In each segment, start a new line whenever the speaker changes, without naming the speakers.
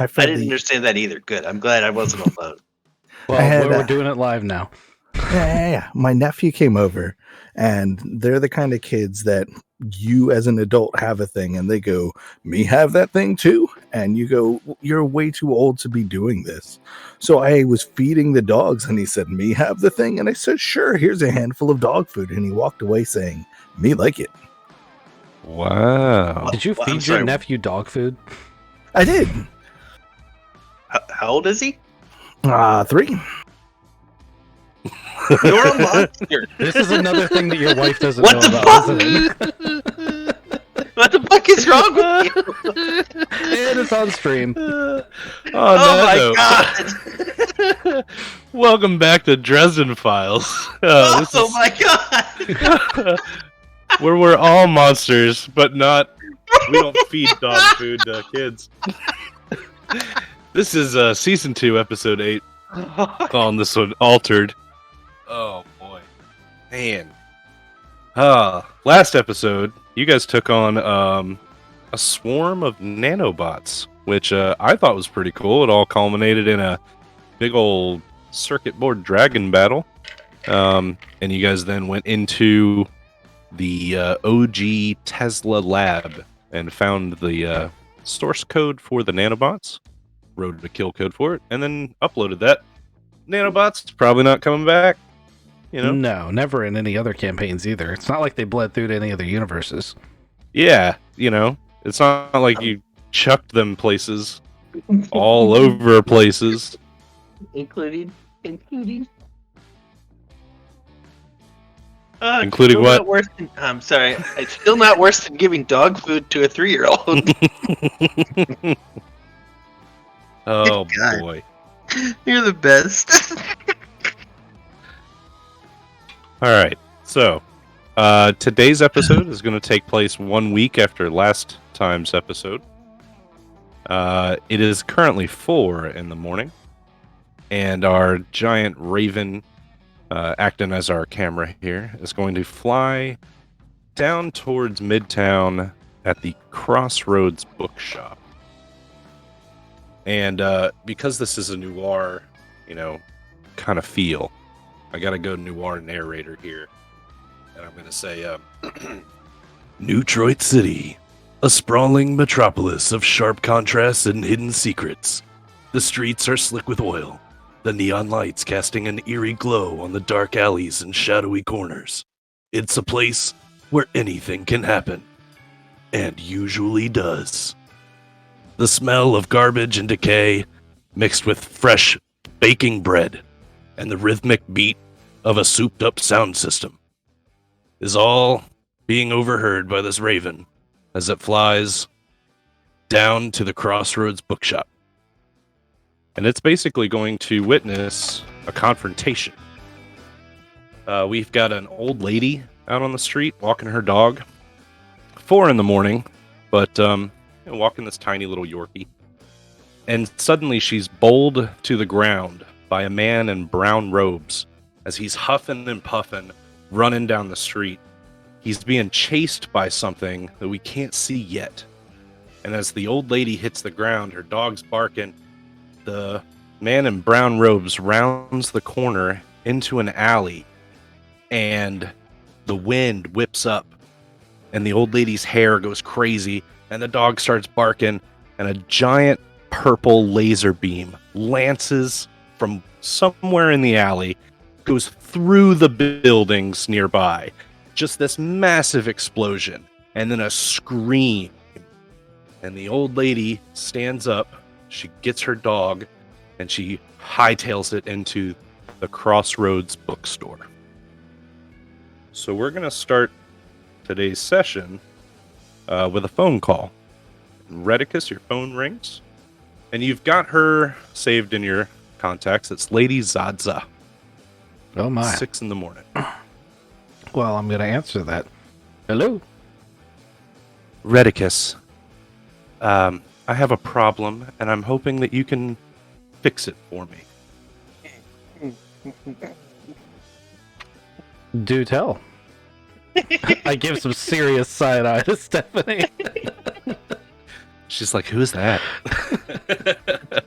I
I didn't understand that either. Good. I'm glad I wasn't alone.
Well, we're doing it live now.
Yeah. My nephew came over, and they're the kind of kids that you as an adult have a thing, and they go, "Me have that thing too?" And you go, "You're way too old to be doing this." So I was feeding the dogs, and he said, "Me have the thing?" And I said, "Sure, here's a handful of dog food." And he walked away saying, "Me like it."
Wow.
Did you
Well, I'm
feed your
sorry.
nephew dog food?
I did.
How old is he?
3.
You're a monster.
This is another thing that your wife doesn't
What
know
the
about,
fuck?
isn't it?
What the fuck is wrong with you?
And it's on stream.
Oh my god!
Welcome back to Dresden Files.
Oh my god!
Where we're all monsters, but not. We don't feed dog food to kids. This is season 2, episode 8. Calling this one Altered. Oh boy, man. Last episode, you guys took on a swarm of nanobots, which I thought was pretty cool. It all culminated in a big old circuit board dragon battle, and you guys then went into the OG Tesla lab and found the source code for the nanobots, wrote a kill code for it, and then uploaded that. Nanobots probably not coming back, you know?
No, never in any other campaigns either. It's not like they bled through to any other universes.
Yeah, you know, it's not like you chucked them places, all over places.
Including.
Including
Still
what?
not worse than, I'm sorry. It's still not worse than giving dog food to a 3-year-old.
Oh
God.
boy.
You're the best.
Alright, so today's episode is going to take place 1 week after last time's episode. It is currently 4 in the morning, and our giant raven, acting as our camera here, is going to fly down towards Midtown at the Crossroads Bookshop. And because this is a noir, kind of feel, I gotta go noir narrator here. And I'm gonna say, New Detroit City, a sprawling metropolis of sharp contrasts and hidden secrets. The streets are slick with oil, the neon lights casting an eerie glow on the dark alleys and shadowy corners. It's a place where anything can happen, and usually does. The smell of garbage and decay, mixed with fresh baking bread and the rhythmic beat of a souped-up sound system, is all being overheard by this raven as it flies down to the Crossroads Bookshop. And it's basically going to witness a confrontation. We've got an old lady out on the street walking her dog. 4 in the morning, but walking this tiny little Yorkie. And suddenly she's bowled to the ground by a man in brown robes as he's huffing and puffing, running down the street. He's being chased by something that we can't see yet. And as the old lady hits the ground, her dog's barking, the man in brown robes rounds the corner into an alley, and the wind whips up, and the old lady's hair goes crazy, and the dog starts barking, and a giant purple laser beam lances from somewhere in the alley, goes through the buildings nearby. Just this massive explosion, and then a scream. And the old lady stands up, she gets her dog, and she hightails it into the Crossroads bookstore. So we're going to start today's session with a phone call. Redicus, your phone rings, and you've got her saved in your contacts. It's Lady Zadza.
Oh my.
6 in the morning.
Well, I'm going to answer that. Hello?
Redicus, I have a problem, and I'm hoping that you can fix it for me.
Do tell. I give some serious side eye to Stephanie.
She's like, who's that?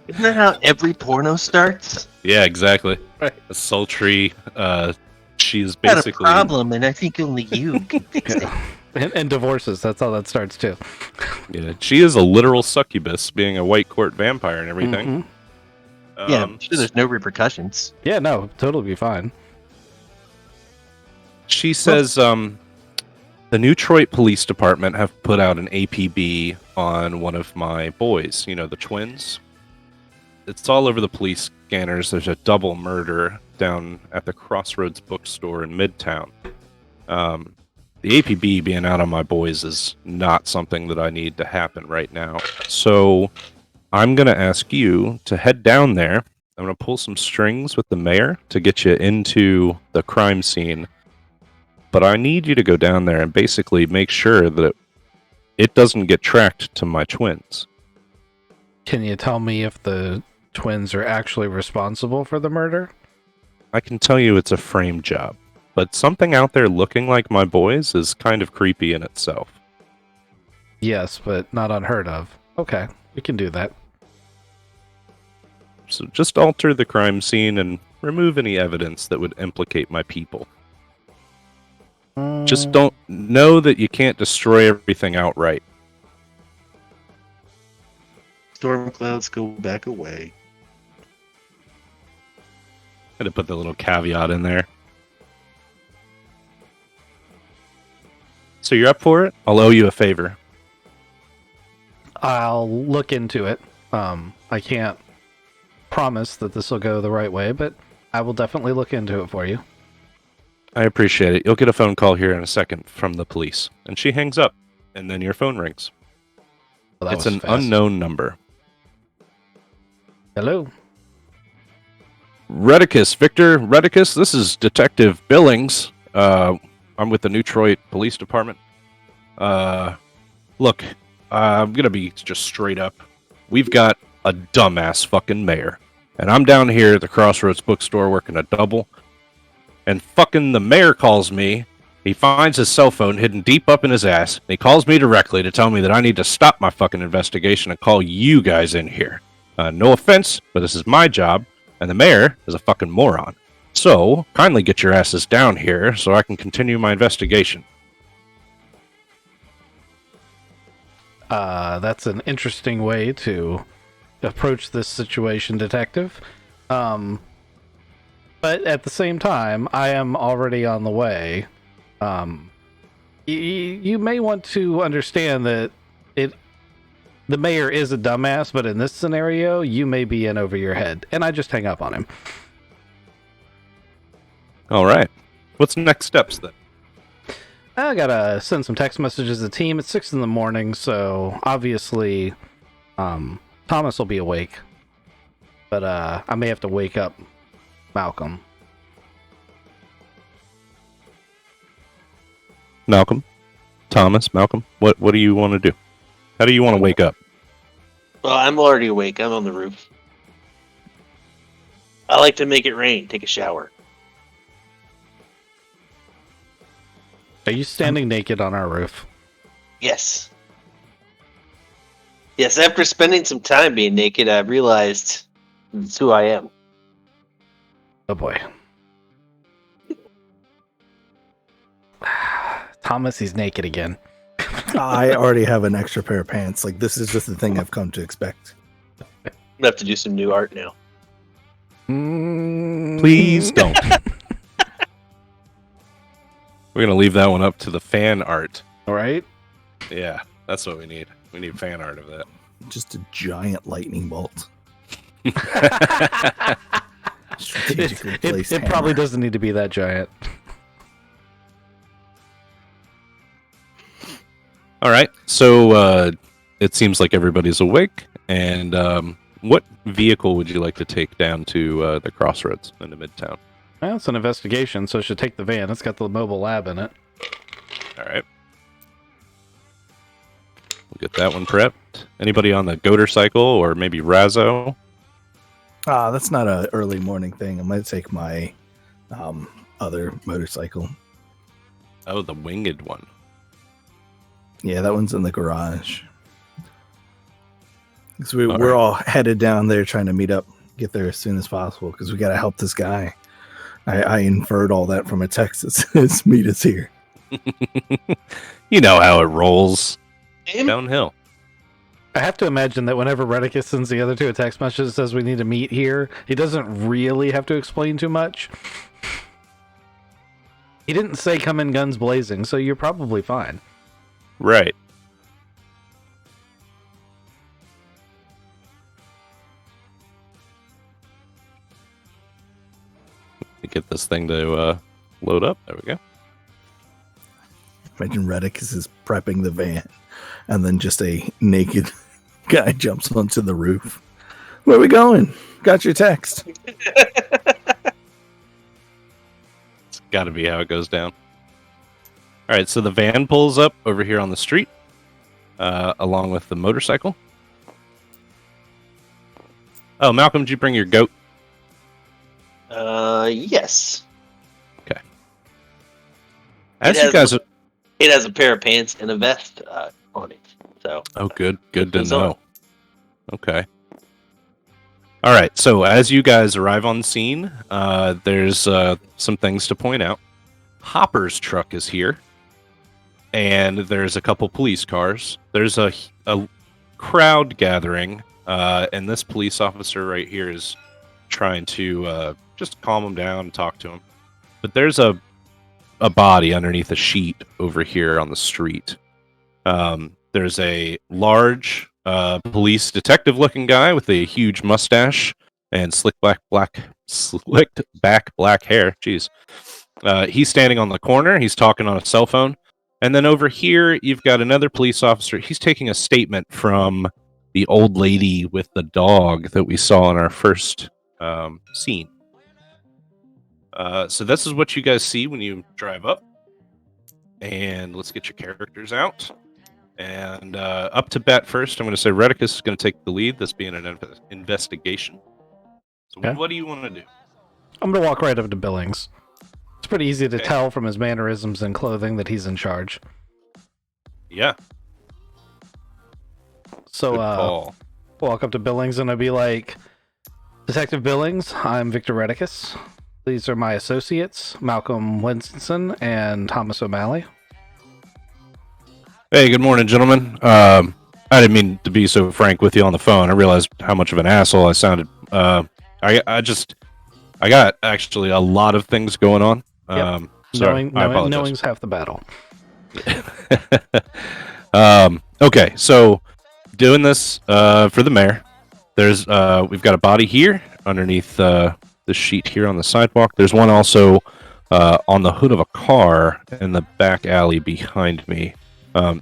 Isn't that how every porno starts?
Yeah, exactly.
Right.
A sultry. She's
Got a
basically
problem, and I think only you can fix it.
And divorces. That's how that starts too.
Yeah, she is a literal succubus, being a white court vampire and everything.
Mhm.
Yeah, I'm sure there's no repercussions.
Yeah, no, totally be fine.
She says the New Detroit Police Department have put out an APB on one of my boys, you know, the twins. It's all over the police scanners. There's a double murder down at the Crossroads bookstore in Midtown. The APB being out on my boys is not something that I need to happen right now. So I'm going to ask you to head down there. I'm going to pull some strings with the mayor to get you into the crime scene. But I need you to go down there and basically make sure that it doesn't get tracked to my twins.
Can you tell me if the twins are actually responsible for the murder?
I can tell you it's a frame job, but something out there looking like my boys is kind of creepy in itself.
Yes, but not unheard of. Okay, we can do that.
So just alter the crime scene and remove any evidence that would implicate my people. Just don't know that you can't destroy everything outright.
Storm clouds go back away.
Had to put the little caveat in there. So you're up for it? I'll owe you a favor.
I'll look into it. I can't promise that this will go the right way, but I will definitely look into it for you.
I appreciate it. You'll get a phone call here in a second from the police. And she hangs up, and then your phone rings.
Well, that
It's
was
an
fast.
unknown number.
Hello?
Redicus, Victor Redicus, this is Detective Billings. I'm with the New Detroit Police Department. Look, I'm gonna be just straight up. We've got a dumbass fucking mayor. And I'm down here at the Crossroads bookstore working a double. And fucking the mayor calls me. He finds his cell phone hidden deep up in his ass. And he calls me directly to tell me that I need to stop my fucking investigation and call you guys in here. No offense, but this is my job. And the mayor is a fucking moron. So, kindly get your asses down here so I can continue my investigation.
That's an interesting way to approach this situation, Detective. But at the same time, I am already on the way. You may want to understand that the mayor is a dumbass, but in this scenario, you may be in over your head. And I just hang up on him.
All right. What's the next steps then?
I gotta send some text messages to the team. It's 6 in the morning, so obviously Thomas will be awake. But I may have to wake up Malcolm.
Malcolm? Thomas? Malcolm? What do you want to do? How do you want to wake up?
Well, I'm already awake. I'm on the roof. I like to make it rain. Take a shower.
Are you standing naked on our roof?
Yes. Yes, after spending some time being naked, I realized it's who I am.
Oh boy. Thomas, he's naked again.
I already have an extra pair of pants. Like, this is just the thing I've come to expect.
I'm gonna have to do some new art now.
Please don't. We're going to leave that one up to the fan art.
All right.
Yeah, that's what we need. We need fan art of that.
Just a giant lightning bolt.
It
Strategically placed hammer.
probably doesn't need to be that giant.
All right, so it seems like everybody's awake. And what vehicle would you like to take down to the crossroads into Midtown?
Well, it's an investigation, so it should take the van. It's got the mobile lab in it.
All right. We'll get that one prepped. Anybody on the Goater cycle or maybe Razzo?
That's not an early morning thing. I'm going to take my other motorcycle.
Oh, the winged one.
Yeah, that one's in the garage. So we're all headed down there trying to meet up, get there as soon as possible because we got to help this guy. I inferred all that from a text that says meet us here.
You know how it rolls
Him?
downhill.
I have to imagine that whenever Redicus sends the other two a text message that says we need to meet here, he doesn't really have to explain too much. He didn't say come in guns blazing, so you're probably fine.
Right. Get this thing to load up. There we go.
Imagine Redicus is prepping the van, and then just a naked guy jumps onto the roof. Where are we going? Got your text.
It's got to be how it goes down. All right, so the van pulls up over here on the street, along with the motorcycle. Oh, Malcolm, did you bring your goat?
Yes.
Okay. As you guys,
It has a pair of pants and a vest on it. So.
oh, good to
That's
know.
all.
Okay. All right. So as you guys arrive on scene, there's some things to point out. Hopper's truck is here, and there's a couple police cars. There's a crowd gathering, and this police officer right here is trying to just calm him down and talk to him. But there's a body underneath a sheet over here on the street. There's a large police detective-looking guy with a huge mustache and slicked back black hair. Jeez. He's standing on the corner. He's talking on a cell phone. And then over here, you've got another police officer. He's taking a statement from the old lady with the dog that we saw in our first scene. So this is what you guys see when you drive up. And let's get your characters out. And up to bat first, I'm going to say Redicus is going to take the lead, this being an investigation. So
Okay.
what do you want to do?
I'm going to walk right up to Billings. It's pretty easy to tell from his mannerisms and clothing that he's in charge.
Yeah.
So,
Good call.
walk up to Billings and I'll be like, Detective Billings, I'm Victor Redicus. These are my associates, Malcolm Winston and Thomas O'Malley.
Hey, good morning, gentlemen. I didn't mean to be so frank with you on the phone. I realized how much of an asshole I sounded. I got actually a lot of things going on.
Yep.
Sorry, I apologize.
Knowing's half the battle.
Okay, so doing this for the mayor. There's we've got a body here underneath the sheet here on the sidewalk. There's one also on the hood of a car in the back alley behind me.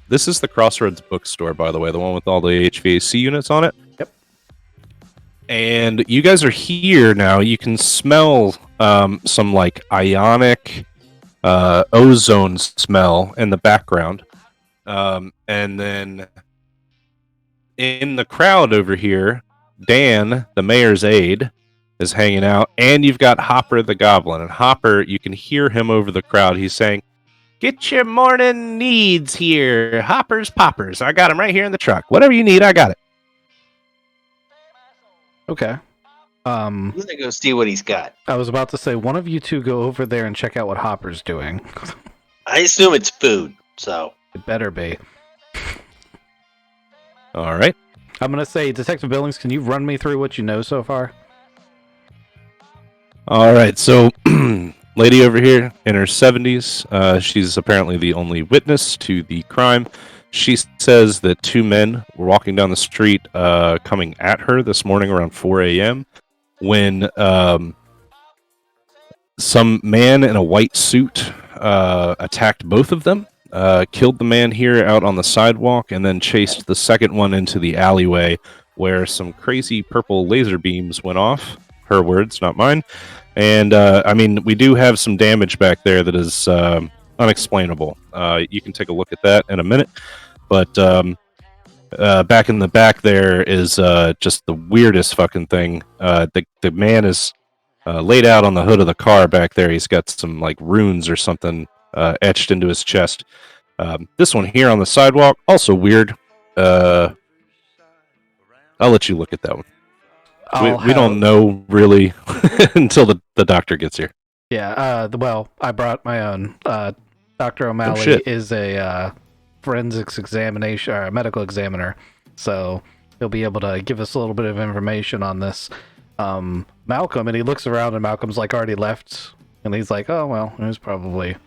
This is the Crossroads bookstore, by the way, the one with all the HVAC units on it.
Yep.
And you guys are here now. You can smell some like ionic ozone smell in the background. And then in the crowd over here, Dan, the mayor's aide, is hanging out, and you've got Hopper the Goblin. And Hopper, you can hear him over the crowd. He's saying, "Get your morning needs here. Hoppers, poppers. I got them right here in the truck. Whatever you need, I got it."
Okay.
I'm gonna go see what he's got.
I was about to say, one of you two go over there and check out what Hopper's doing.
I assume it's food, so.
It better be.
All right.
I'm going to say, Detective Billings, can you run me through what you know so far?
All right. So, lady over here in her 70s, she's apparently the only witness to the crime. She says that two men were walking down the street coming at her this morning around 4 a.m. when some man in a white suit attacked both of them, killed the man here out on the sidewalk, and then chased the second one into the alleyway where some crazy purple laser beams went off. Her words, not mine. And, I mean, we do have some damage back there that is unexplainable. You can take a look at that in a minute. But back in the back there is just the weirdest fucking thing. The man is laid out on the hood of the car back there. He's got some, like, runes or something etched into his chest. This one here on the sidewalk, also weird. I'll let you look at that one.
I'll
We don't
have-
know really until the doctor gets here.
Yeah, well, I brought my own. Dr. O'Malley
shit.
is a forensics examination or a medical examiner, so he'll be able to give us a little bit of information on this. Malcolm, and he looks around, and Malcolm's like already left, and he's like, "Oh well, he's probably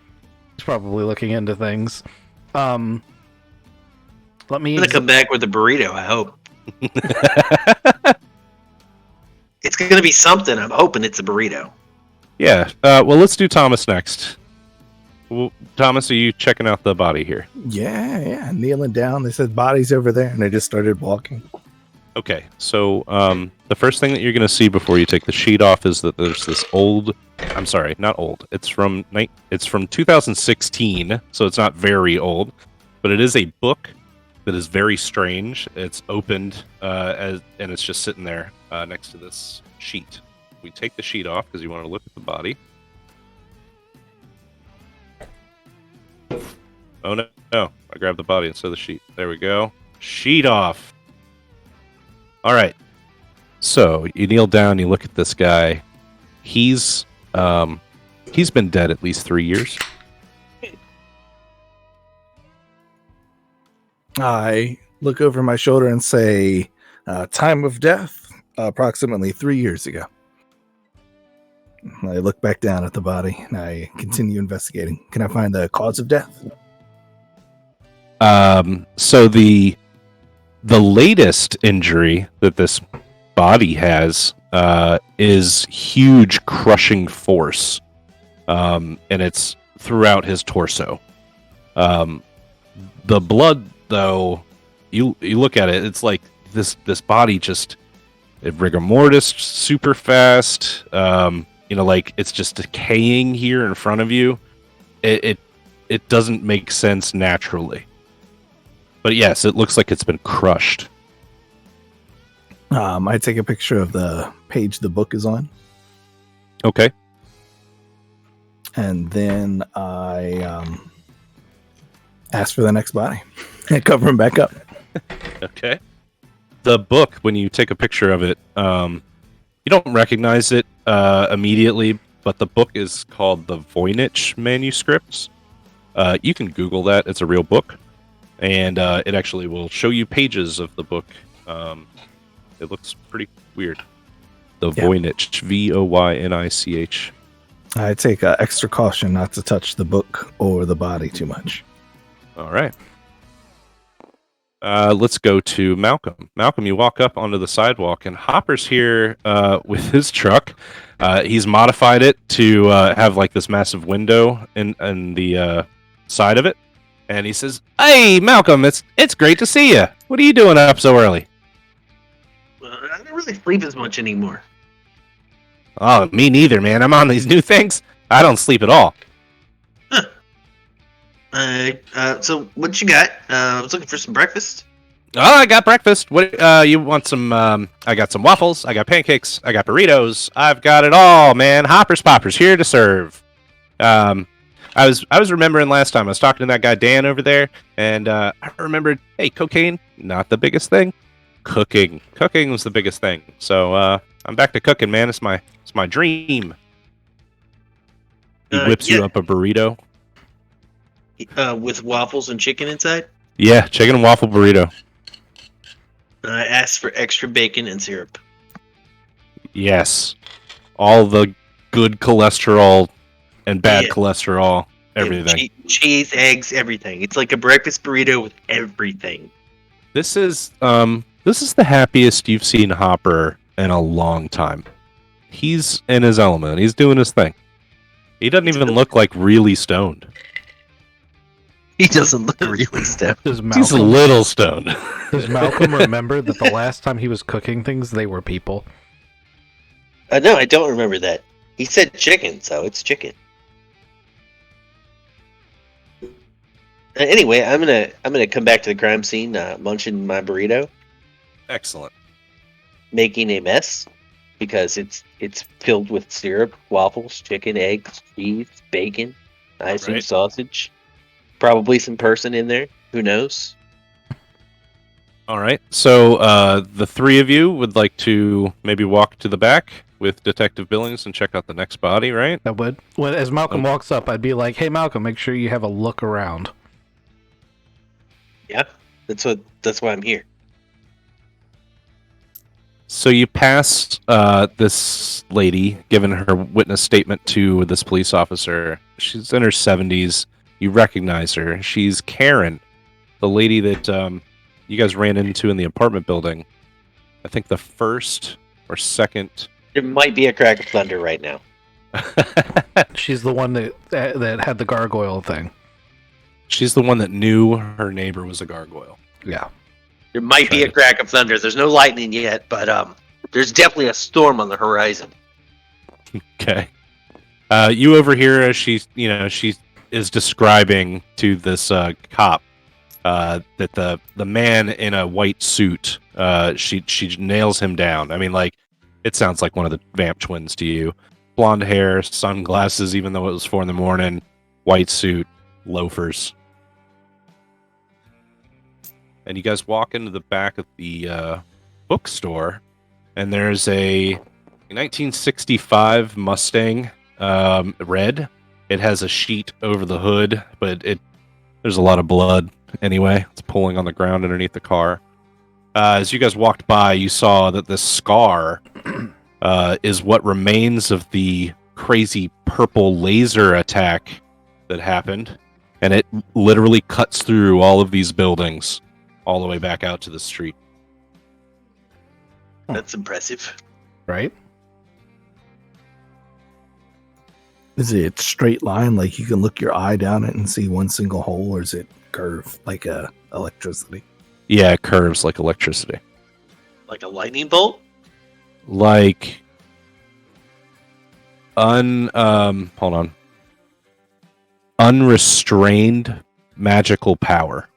looking into things." Let me.
I'm gonna come back with a burrito. I hope it's gonna be something. I'm hoping it's a burrito.
Yeah. Well, let's do Thomas next. Well, Thomas, are you checking out the body here?
Yeah, kneeling down. They said body's over there, and I just started walking.
Okay. So the first thing that you're going to see before you take the sheet off is that there's this old. I'm sorry, not old. It's from 2016, so it's not very old, but it is a book that is very strange. It's opened and it's just sitting there next to this sheet. We take the sheet off because you want to look at the body. Oh no, I grabbed the body instead of the sheet. There we go. Sheet off. All right. So you kneel down, you look at this guy. He's been dead at least 3 years.
I look over my shoulder and say, time of death, approximately 3 years ago. I look back down at the body and I continue investigating. Can I find the cause of death?
So the latest injury that this body has is huge crushing force, and it's throughout his torso. The blood, though, you look at it, it's like this body just rigor mortis super fast. Like it's just decaying here in front of you. It doesn't make sense naturally. But yes, it looks like it's been crushed.
I take a picture of the page the book is on,
Okay.
and then I ask for the next body and cover him back up.
Okay. The book, when you take a picture of it, you don't recognize it immediately, but the book is called the Voynich manuscripts. You can Google that. It's a real book. And it actually will show you pages of the book. It looks pretty weird. The Voynich, Voynich.
I take extra caution not to touch the book or the body too much.
All right. Let's go to Malcolm. Malcolm, you walk up onto the sidewalk, and Hopper's here with his truck. He's modified it to have like this massive window in the side of it. And he says, "Hey, Malcolm, it's great to see you. What are you doing up so early?"
I don't really sleep as much anymore.
Oh, me neither, man. I'm on these new things. I don't sleep at all.
So what you got? I was looking for some breakfast.
Oh, I got breakfast. What you want? Some? I got some waffles. I got pancakes. I got burritos. I've got it all, man. Hoppers Poppers here to serve. I was remembering last time I was talking to that guy Dan over there, and I remembered, hey, cocaine, not the biggest thing. Cooking was the biggest thing. So I'm back to cooking, man. It's my dream. He whips you up a burrito.
With waffles and chicken inside.
Yeah, chicken and waffle burrito.
I asked for extra bacon and syrup.
Yes, all the good cholesterol and bad cholesterol, everything.
Cheese, eggs, everything. It's like a breakfast burrito with everything.
This is the happiest you've seen Hopper in a long time. He's in his element. He's doing his thing. He doesn't even look like really stoned.
He doesn't look really stoned.
He's a little stoned.
Does Malcolm remember that the last time he was cooking things, they were people?
No, I don't remember that. He said chicken, so it's chicken. Anyway, I'm gonna come back to the crime scene, munching my burrito,
Excellent.
making a mess because it's filled with syrup, waffles, chicken, eggs, cheese, bacon, I assume sausage, probably some person in there. Who knows?
All right. So the three of you would like to maybe walk to the back with Detective Billings and check out the next body, right?
I would. As Malcolm walks up, I'd be like, "Hey, Malcolm, make sure you have a look around."
Yeah, that's why I'm here.
So you pass this lady, giving her witness statement to this police officer. She's in her 70s. You recognize her. She's Karen, the lady that you guys ran into in the apartment building. I think the first or second.
There might be a crack of thunder right now.
She's the one that had the gargoyle thing.
She's the one that knew her neighbor was a gargoyle.
Yeah.
There might be a crack of thunder. There's no lightning yet, but there's definitely a storm on the horizon.
Okay. You overhear as she is describing to this cop that the man in a white suit, she nails him down. I mean, like, it sounds like one of the Vamp twins to you. Blonde hair, sunglasses, even though it was 4 a.m, white suit, loafers. And you guys walk into the back of the bookstore, and there's a 1965 Mustang red. It has a sheet over the hood, but there's a lot of blood anyway. It's pulling on the ground underneath the car. As you guys walked by, you saw that this scar is what remains of the crazy purple laser attack that happened, and it literally cuts through all of these buildings all the way back out to the street.
That's impressive.
Right?
Is it straight line, like you can look your eye down it and see one single hole, or is it curved like electricity?
Yeah, it curves like electricity.
Like a lightning bolt?
Like hold on. Unrestrained magical power.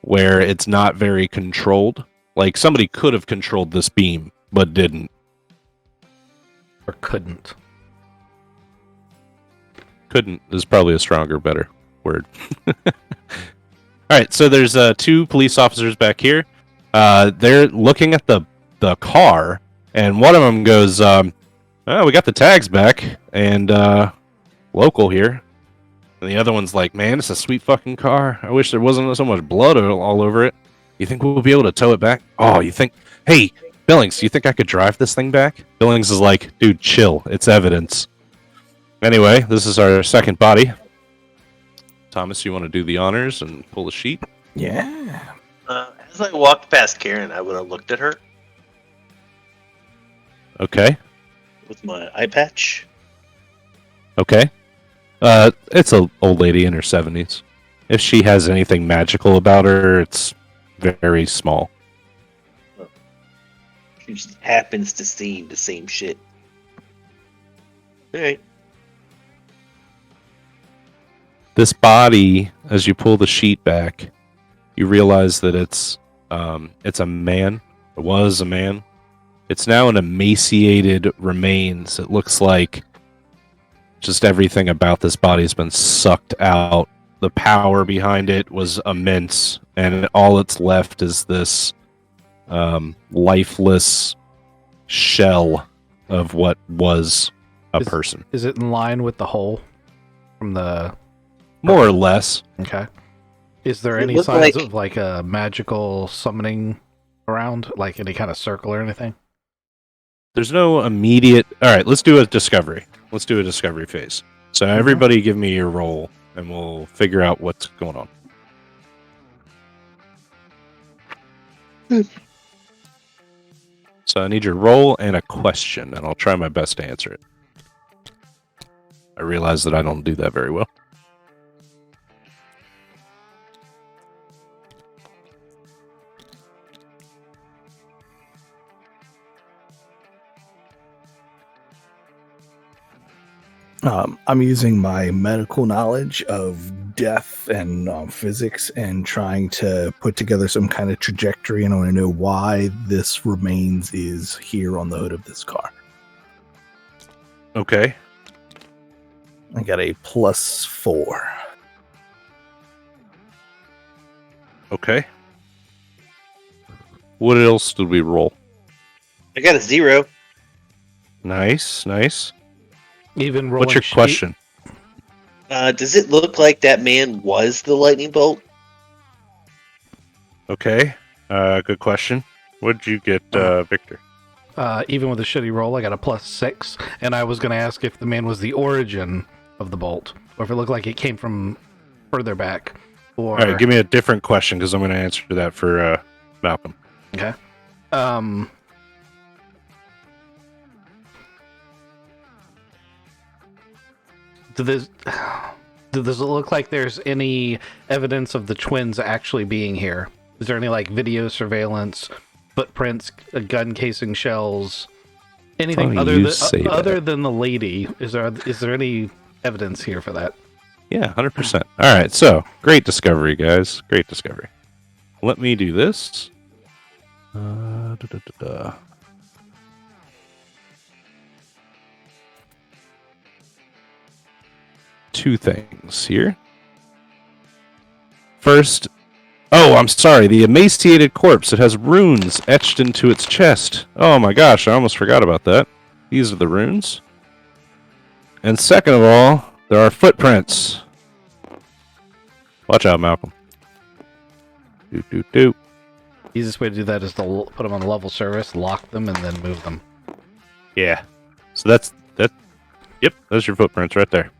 Where it's not very controlled. Like, somebody could have controlled this beam, but didn't.
Or couldn't.
Couldn't is probably a stronger, better word. Alright, so there's 2 police officers back here. They're looking at the car, and one of them goes, oh, we got the tags back, and local here. And the other one's like, man, it's a sweet fucking car. I wish there wasn't so much blood all over it. You think we'll be able to tow it back? Oh, you think... Hey, Billings, do you think I could drive this thing back? Billings is like, dude, chill. It's evidence. Anyway, this is our second body. Thomas, you want to do the honors and pull the sheet?
Yeah.
As I walked past Karen, I would have looked at her
Okay.
with my eye patch.
Okay. It's an old lady in her 70s. If she has anything magical about her, it's very small.
She just happens to see the same shit. Alright.
This body, as you pull the sheet back, you realize that it's a man. It was a man. It's now an emaciated remains. It looks like just everything about this body has been sucked out. The power behind it was immense, and all that's left is this lifeless shell of what was a person.
Is it in line with the hole from the...
More or less.
Okay. Is there
It
any
looked
signs
like-
of like a magical summoning around? Like any kind of circle or anything?
There's no immediate... Alright, let's do a discovery. Let's do a discovery phase. So everybody give me your roll, and we'll figure out what's going on. So I need your roll and a question, and I'll try my best to answer it. I realize that I don't do that very well.
I'm using my medical knowledge of death and physics and trying to put together some kind of trajectory, and I want to know why this remains is here on the hood of this car.
Okay.
I got a +4.
Okay. What else did we roll?
I got a 0.
Nice.
Even rolling.
What's your question?
Does it look like that man was the lightning bolt?
Okay. Good question. What did you get, Victor?
Even with a shitty roll, I got a +6, and I was going to ask if the man was the origin of the bolt, or if it looked like it came from further back. Or
All right, give me a different question because I'm going to answer that for Malcolm.
okay. Does it look like there's any evidence of the twins actually being here? Is there any like video surveillance, footprints, gun casing shells, anything other than the lady? Is there any evidence here for that?
Yeah, 100%. All right, so great discovery, guys. Great discovery. Let me do this. Two things here. First, I'm sorry, the emaciated corpse. It has runes etched into its chest. Oh my gosh, I almost forgot about that. These are the runes. And second of all, there are footprints. Watch out, Malcolm. Do.
Easiest way to do that is to put them on level service, lock them, and then move them.
Yeah. So that's that. Yep, those are your footprints right there.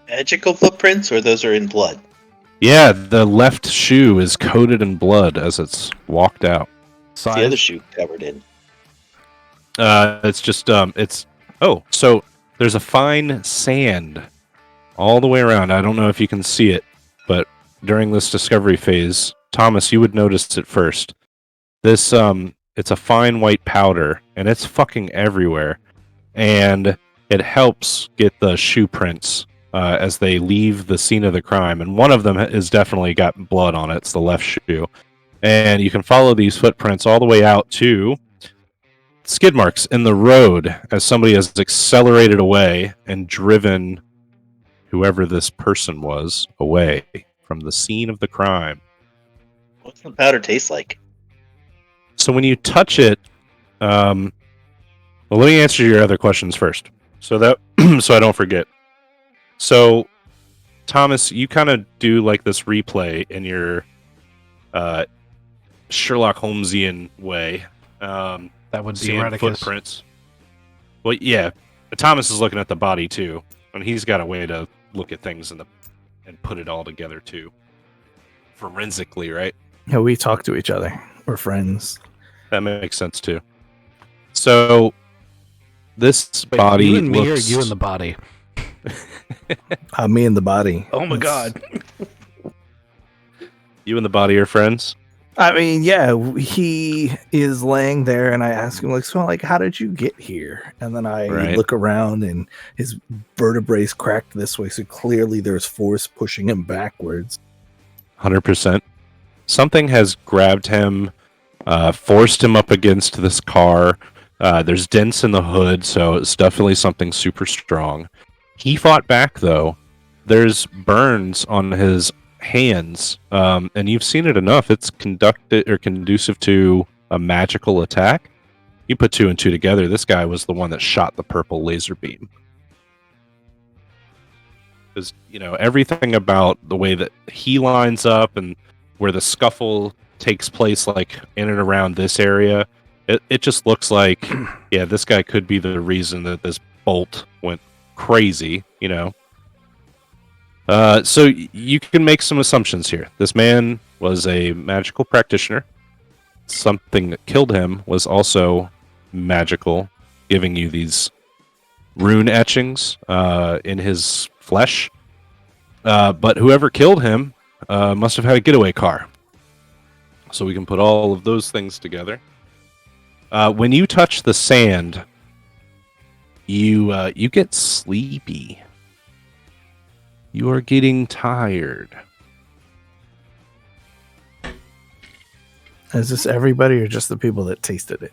Magical footprints, or those are in blood?
Yeah, the left shoe is coated in blood as it's walked out.
The other shoe covered in.
It's just so there's a fine sand all the way around. I don't know if you can see it, but during this discovery phase, Thomas, you would notice it first. This it's a fine white powder, and it's fucking everywhere, and it helps get the shoe prints as they leave the scene of the crime. And one of them is definitely got blood on it. It's the left shoe, and you can follow these footprints all the way out to skid marks in the road as somebody has accelerated away and driven whoever this person was away from the scene of the crime.
What's the powder taste like?
So when you touch it, well, let me answer your other questions first, so that so I don't forget. So, Thomas, you kind of do like this replay in your Sherlock Holmesian way.
That would be
seeing
Redicus.
Footprints. Well, yeah, Thomas is looking at the body too, and he's got a way to look at things and put it all together too, forensically, right?
Yeah, we talk to each other. We're friends.
That makes sense too. So this
Wait,
body
you and me,
looks...
or you and the body?
Me and the body.
Oh my god.
You and the body are friends?
I mean, yeah, he is laying there, and I ask him, like, how did you get here? And then I look around, and his vertebrae is cracked this way, so clearly there's force pushing him backwards.
100%. Something has grabbed him, forced him up against this car. There's dents in the hood, so it's definitely something super strong. He fought back, though. There's burns on his hands, and you've seen it enough. It's conducive to a magical attack. You put two and two together. This guy was the one that shot the purple laser beam. Because everything about the way that he lines up and where the scuffle takes place, like in and around this area, it just looks like, yeah, this guy could be the reason that this bolt went crazy. So you can make some assumptions here. This man was a magical practitioner. Something that killed him was also magical, giving you these rune etchings in his flesh. But whoever killed him must have had a getaway car. So we can put all of those things together. When you touch the sand, you get sleepy. You are getting tired.
Is this everybody or just the people that tasted it?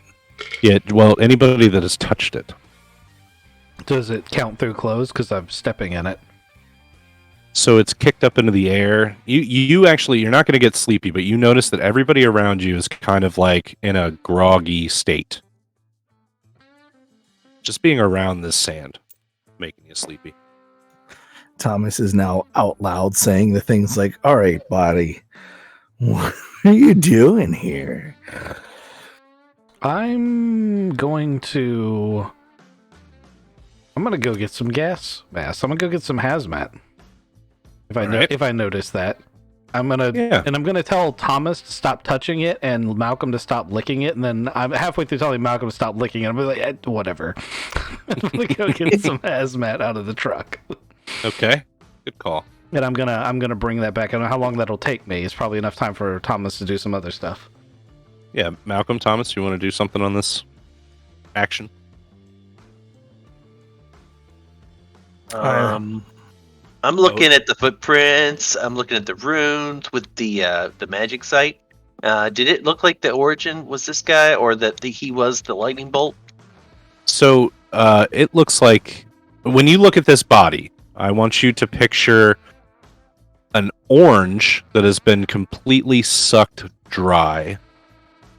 Yeah, well, anybody that has touched it.
Does it count through clothes? Because I'm stepping in it.
So it's kicked up into the air. You actually, you're not going to get sleepy, but you notice that everybody around you is kind of like in a groggy state. Just being around this sand making you sleepy.
Thomas is now out loud saying the things like, "All right, buddy, what are you doing here?"
I'm gonna go get some gas mask. I'm gonna go get some hazmat. If I notice that, I'm gonna tell Thomas to stop touching it and Malcolm to stop licking it, and then I'm halfway through telling Malcolm to stop licking it. I'm like, whatever. I'm gonna go get some hazmat out of the truck.
Okay, good call.
And I'm gonna bring that back. I don't know how long that'll take me. It's probably enough time for Thomas to do some other stuff.
Yeah, Malcolm, Thomas, you want to do something on this action?
I'm looking at the footprints. I'm looking at the runes with the magic site. Did it look like the origin was this guy, or that he was the lightning bolt?
So it looks like when you look at this body, I want you to picture an orange that has been completely sucked dry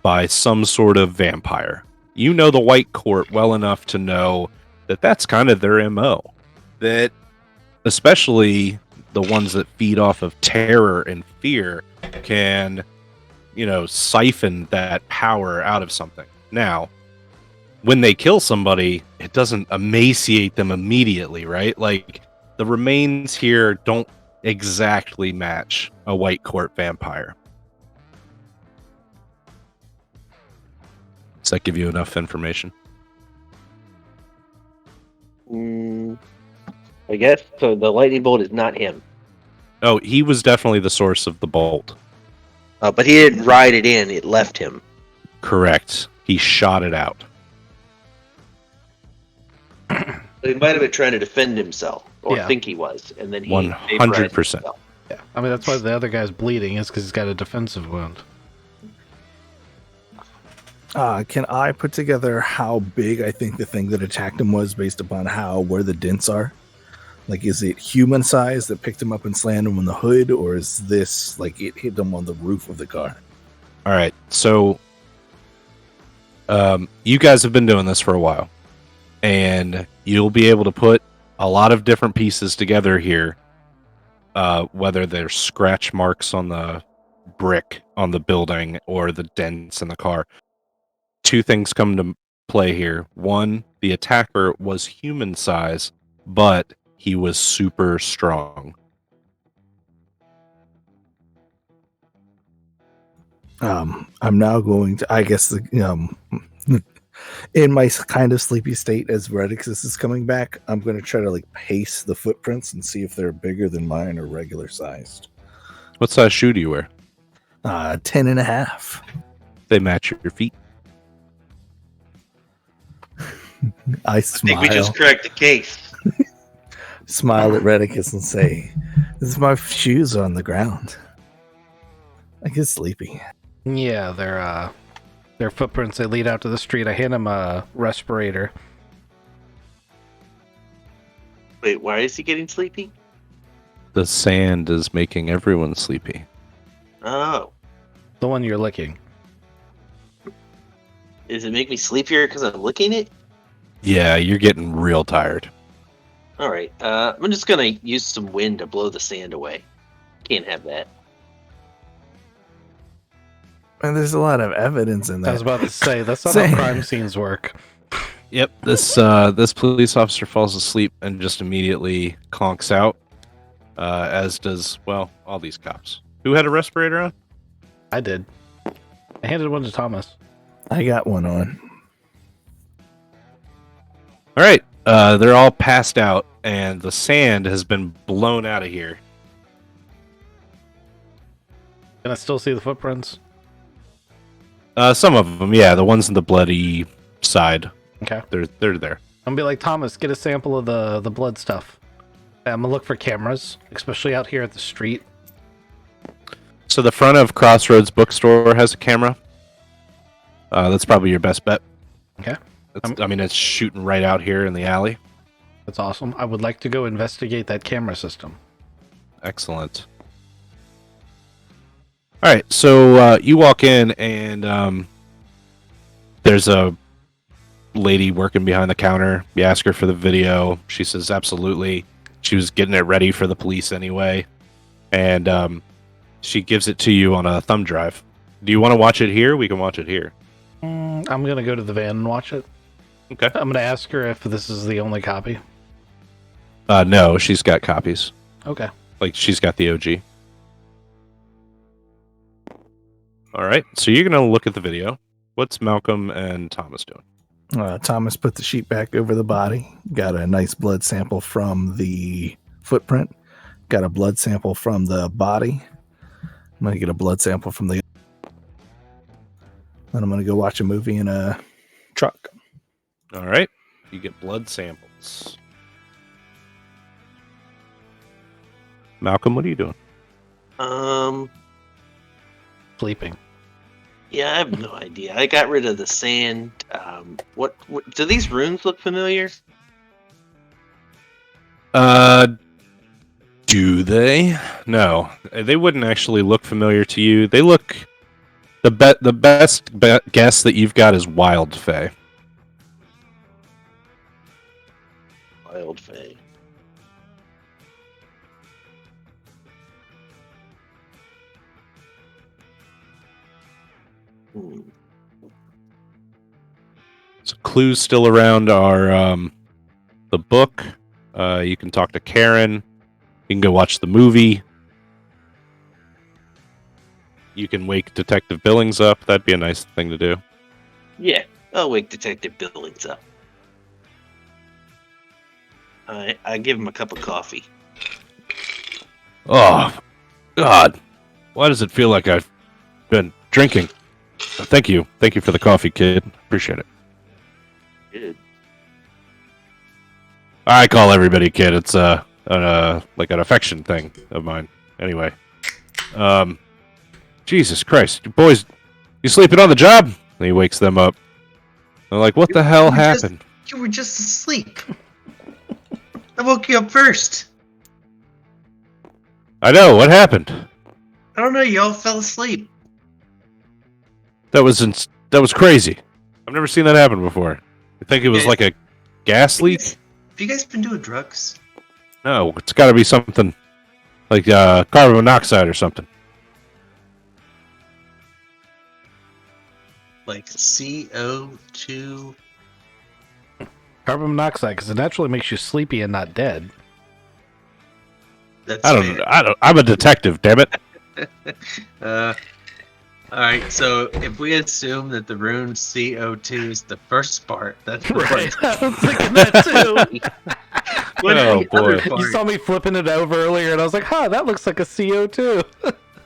by some sort of vampire. You know the White Court well enough to know that that's kind of their MO. That especially the ones that feed off of terror and fear can, siphon that power out of something. Now, when they kill somebody, it doesn't emaciate them immediately, right? Like, the remains here don't exactly match a White Court vampire. Does that give you enough information?
I guess so. The lightning bolt is not him.
Oh, he was definitely the source of the bolt.
But he didn't ride it in; it left him.
Correct. He shot it out.
He might have been trying to defend himself, or think he was, and then he
100%.
Yeah, I mean that's why the other guy's bleeding is because he's got a defensive wound.
Can I put together how big I think the thing that attacked him was based upon where the dents are? Like, is it human size that picked him up and slammed him on the hood, or is this like it hit him on the roof of the car?
All right, so you guys have been doing this for a while, and you'll be able to put a lot of different pieces together here, whether they're scratch marks on the brick on the building or the dents in the car. Two things come to play here. One, the attacker was human size, but he was super strong.
I'm now going to, I guess, in my kind of sleepy state as Redixus is coming back, I'm going to try to pace the footprints and see if they're bigger than mine or regular sized.
What size shoe do you wear?
10.5.
They match your feet.
I smile.
I think we just cracked the case.
Smile at Redicus and say, "This is my shoes on the ground." I get sleepy.
Yeah, their footprints, they lead out to the street. I hand him a respirator.
Wait, why is he getting sleepy?
The sand is making everyone sleepy.
Oh.
The one you're licking.
Does it make me sleepier because I'm licking it?
Yeah, you're getting real tired.
All right. I'm just going to use some wind to blow the sand away. Can't have that.
And there's a lot of evidence in that.
I was about to say, that's not how crime scenes work.
Yep, this police officer falls asleep and just immediately conks out, as does, all these cops. Who had a respirator on?
I did. I handed one to Thomas.
I got one on.
All right, they're all passed out, and the sand has been blown out of here.
Can I still see the footprints?
Some of them, yeah, the ones on the bloody side.
Okay.
They're there.
I'm gonna be like, Thomas, get a sample of the blood stuff. I'm gonna look for cameras, especially out here at the street.
So the front of Crossroads Bookstore has a camera. That's probably your best bet.
Okay.
It's shooting right out here in the alley.
That's awesome. I would like to go investigate that camera system.
Excellent. All right, so you walk in, and there's a lady working behind the counter. You ask her for the video. She says absolutely. She was getting it ready for the police anyway, and she gives it to you on a thumb drive. Do you want to watch it here? We can watch it here.
I'm gonna go to the van and watch it.
Okay.
I'm gonna ask her if this is the only copy.
No, she's got copies.
Okay.
Like, she's got the OG. All right, so you're going to look at the video. What's Malcolm and Thomas doing?
Thomas put the sheet back over the body. Got a nice blood sample from the footprint. Got a blood sample from the body. I'm going to get a blood sample from the... Then I'm going to go watch a movie in a truck.
All right, you get blood samples. Malcolm, what are you doing?
Sleeping.
Yeah, I have no idea. I got rid of the sand. What do these runes look familiar?
Do they? No, they wouldn't actually look familiar to you. They look... The best guess that you've got is Wild Fey.
Wild Fey.
So clues still around are the book. You can talk to Karen. You can go watch the movie. You can wake Detective Billings up. That'd be a nice thing to do.
Yeah, I'll wake Detective Billings up. I give him a cup of coffee.
Oh, God. Why does it feel like I've been drinking? Thank you. Thank you for the coffee, kid. Appreciate it.
Good.
I call everybody kid. It's like an affection thing of mine. Anyway. Jesus Christ. You boys, you sleeping on the job? And he wakes them up. They're like, what the hell happened?
You were just asleep. I woke you up first.
I know. What happened?
I don't know. You all fell asleep.
That was crazy. I've never seen that happen before. I think it was like a gas leak.
Have you guys been doing drugs?
No, it's got to be something like carbon monoxide or something.
Like CO2?
Carbon monoxide, because it naturally makes you sleepy and not dead.
That's
I don't. I'm a detective. Damn it.
All right. So if we assume that the rune CO2 is the first part, that's the
Right.
part.
I was thinking that too.
What's
Oh,
the other
boy.
part?
You saw me flipping it over earlier, and I was like, huh, that looks like a CO2.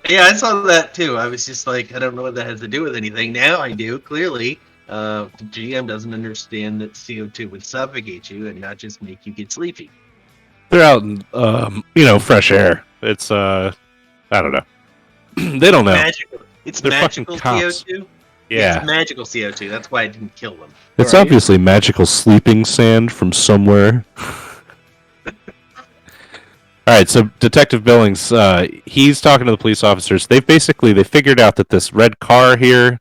Yeah, I saw that too. I was just like, I don't know what that has to do with anything. Now I do, clearly. The GM doesn't understand that CO2 would suffocate you and not just make you get sleepy.
They're out in fresh air. It's I don't know. They don't know.
It's
They're
magical
fucking cops.
CO2?
Yeah.
It's magical CO2. That's why I didn't kill them.
It's
Alright.
obviously magical sleeping sand from somewhere. All right, so Detective Billings, he's talking to the police officers. They figured out that this red car here,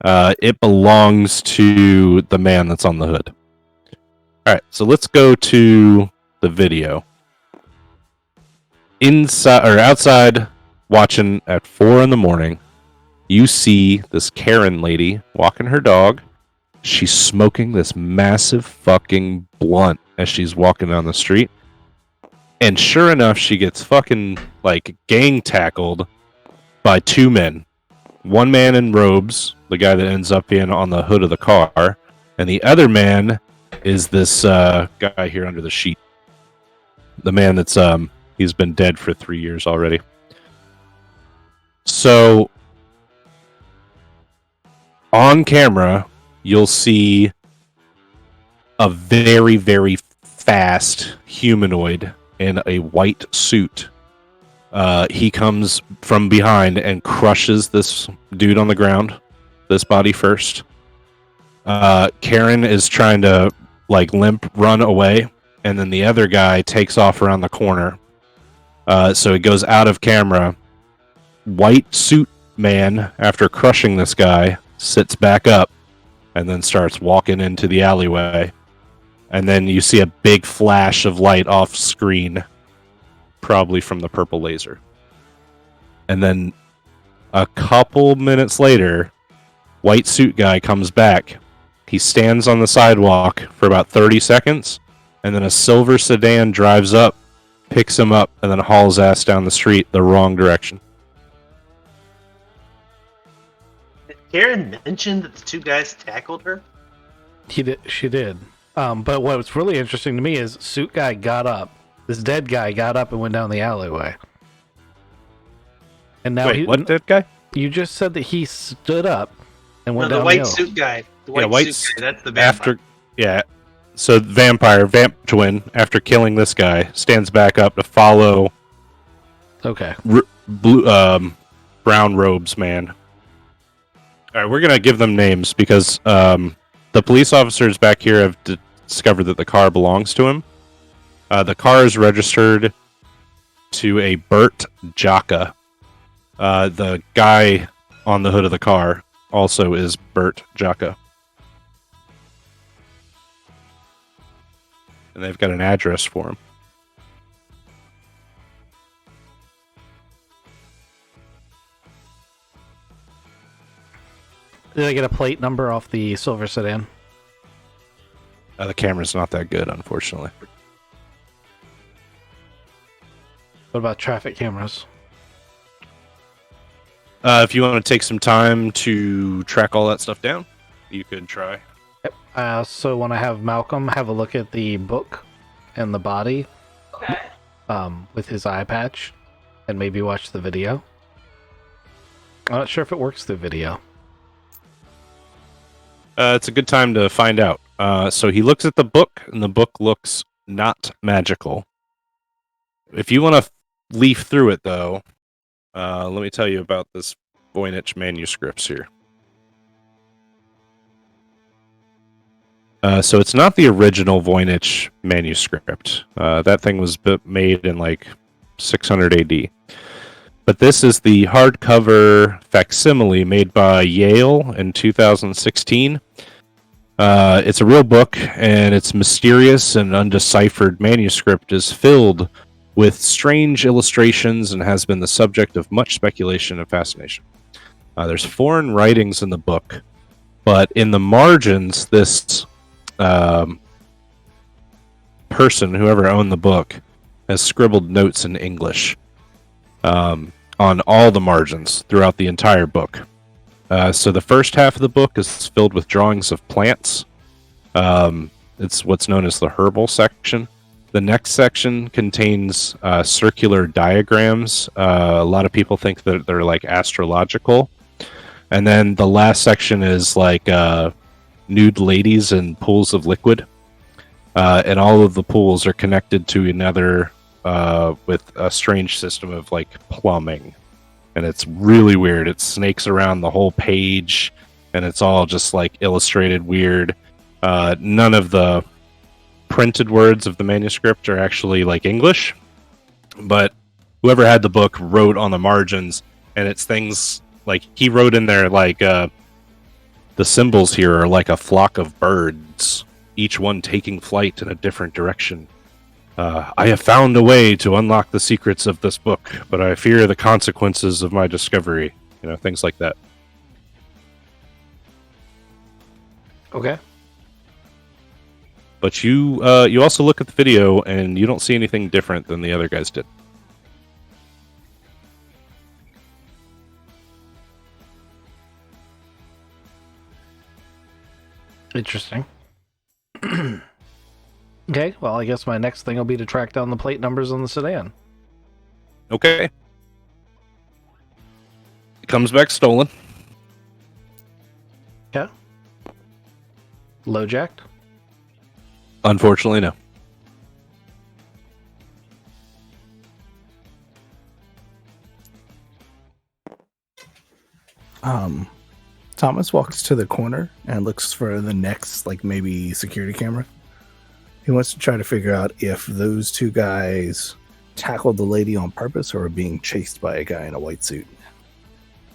it belongs to the man that's on the hood. All right, so let's go to the video. Inside or outside, watching at 4 a.m, you see this Karen lady walking her dog. She's smoking this massive fucking blunt as she's walking down the street. And sure enough, she gets fucking, like, gang tackled by two men. One man in robes, the guy that ends up being on the hood of the car. And the other man is this guy here under the sheet. The man that's, he's been dead for 3 years already. So, on camera, you'll see a very, very fast humanoid in a white suit. He comes from behind and crushes this dude on the ground, this body first. Karen is trying to limp run away, and then the other guy takes off around the corner So it goes out of camera. White suit man, after crushing this guy, sits back up and then starts walking into the alleyway. And then you see a big flash of light off screen, probably from the purple laser. And then a couple minutes later, white suit guy comes back. He stands on the sidewalk for about 30 seconds, and then a silver sedan drives up, picks him up, and then hauls ass down the street the wrong direction.
Did Karen mention that the two guys tackled her?
She did. But what's really interesting to me is suit guy got up. This dead guy got up and went down the alleyway. And now
Wait, what dead guy?
You just said that he stood up and went
No,
down
the white
the
suit guy. The white,
white
suit guy. That's the vampire.
So vamp twin, after killing this guy, stands back up to follow
Okay.
brown robes man. All right, we're gonna give them names because the police officers back here have discovered that the car belongs to him. The car is registered to a Bert Jaka. The guy on the hood of the car also is Bert Jaka. And they've got an address for him.
Did I get a plate number off the silver sedan?
The camera's not that good, unfortunately.
What about traffic cameras?
If you want to take some time to track all that stuff down, you could try.
Yep. I also want to have Malcolm have a look at the book and the body with his eye patch and maybe watch the video. I'm not sure if it works through video.
It's a good time to find out. So he looks at the book, and the book looks not magical. If you want to leaf through it, though, let me tell you about this Voynich manuscripts here. So it's not the original Voynich manuscript. That thing was made in like 600 AD. But this is the hardcover facsimile made by Yale in 2016. It's a real book, and its mysterious and undeciphered manuscript is filled with strange illustrations and has been the subject of much speculation and fascination. There's foreign writings in the book, but in the margins, this person, whoever owned the book, has scribbled notes in English on all the margins throughout the entire book. So the first half of the book is filled with drawings of plants. It's what's known as the herbal section. The next section contains circular diagrams. A lot of people think that they're like astrological. And then the last section is like nude ladies in pools of liquid. And all of the pools are connected to another with a strange system of like plumbing. And it's really weird. It snakes around the whole page, and it's all just like illustrated weird. None of the printed words of the manuscript are actually like English, but whoever had the book wrote on the margins, and it's things like he wrote in there like the symbols here are like a flock of birds, each one taking flight in a different direction. I have found a way to unlock the secrets of this book, but I fear the consequences of my discovery. You know, things like that.
Okay.
But you also look at the video, and you don't see anything different than the other guys did.
Interesting. Okay, well, I guess my next thing will be to track down the plate numbers on the sedan.
Okay. It comes back stolen.
Yeah. Low jacked?
Unfortunately, no.
Thomas walks to the corner and looks for the next, like, maybe security camera. He wants to try to figure out if those two guys tackled the lady on purpose or were being chased by a guy in a white suit?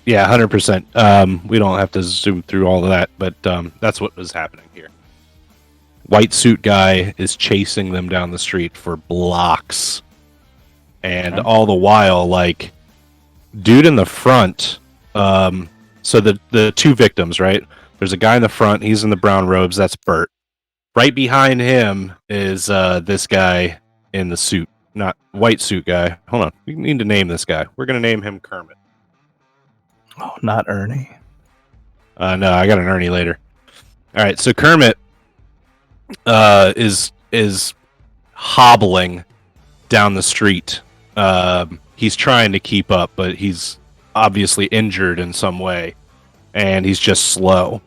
Yeah, 100%. We don't have to zoom through all of that, but that's what was happening here. White suit guy is chasing them down the street for blocks. And all the while, like, dude in the front, so the two victims, right? There's a guy in the front, he's in the brown robes, that's Bert. Right behind him is this guy in the suit, not white suit guy. Hold on, we need to name this guy. We're going to name him Kermit.
Oh, not Ernie.
No, I got an Ernie later. All right, so Kermit is hobbling down the street. He's trying to keep up, but he's obviously injured in some way, and he's just slow.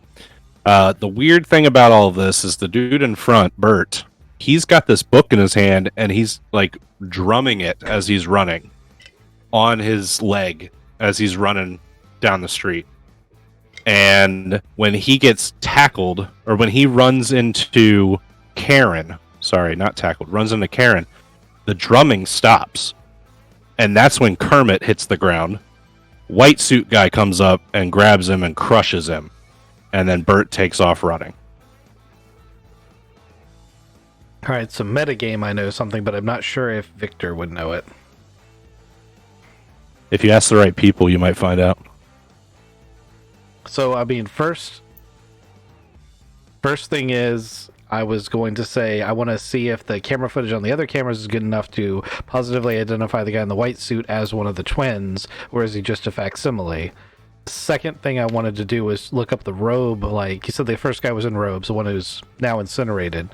The weird thing about all of this is the dude in front, Bert, he's got this book in his hand, and he's like drumming it as he's running on his leg as he's running down the street. And when he gets tackled, or when he runs into Karen, sorry, not tackled, runs into Karen, the drumming stops. And that's when Kermit hits the ground. White suit guy comes up and grabs him and crushes him. And then Bert takes off running.
All right, so metagame, I know something, but I'm not sure if Victor would know it.
If you ask the right people, you might find out.
So, I mean, first thing is, I was going to say, I want to see if the camera footage on the other cameras is good enough to positively identify the guy in the white suit as one of the twins, or is he just a facsimile? Second thing I wanted to do was look up the robe. Like you said, the first guy was in robes, the one who's now incinerated.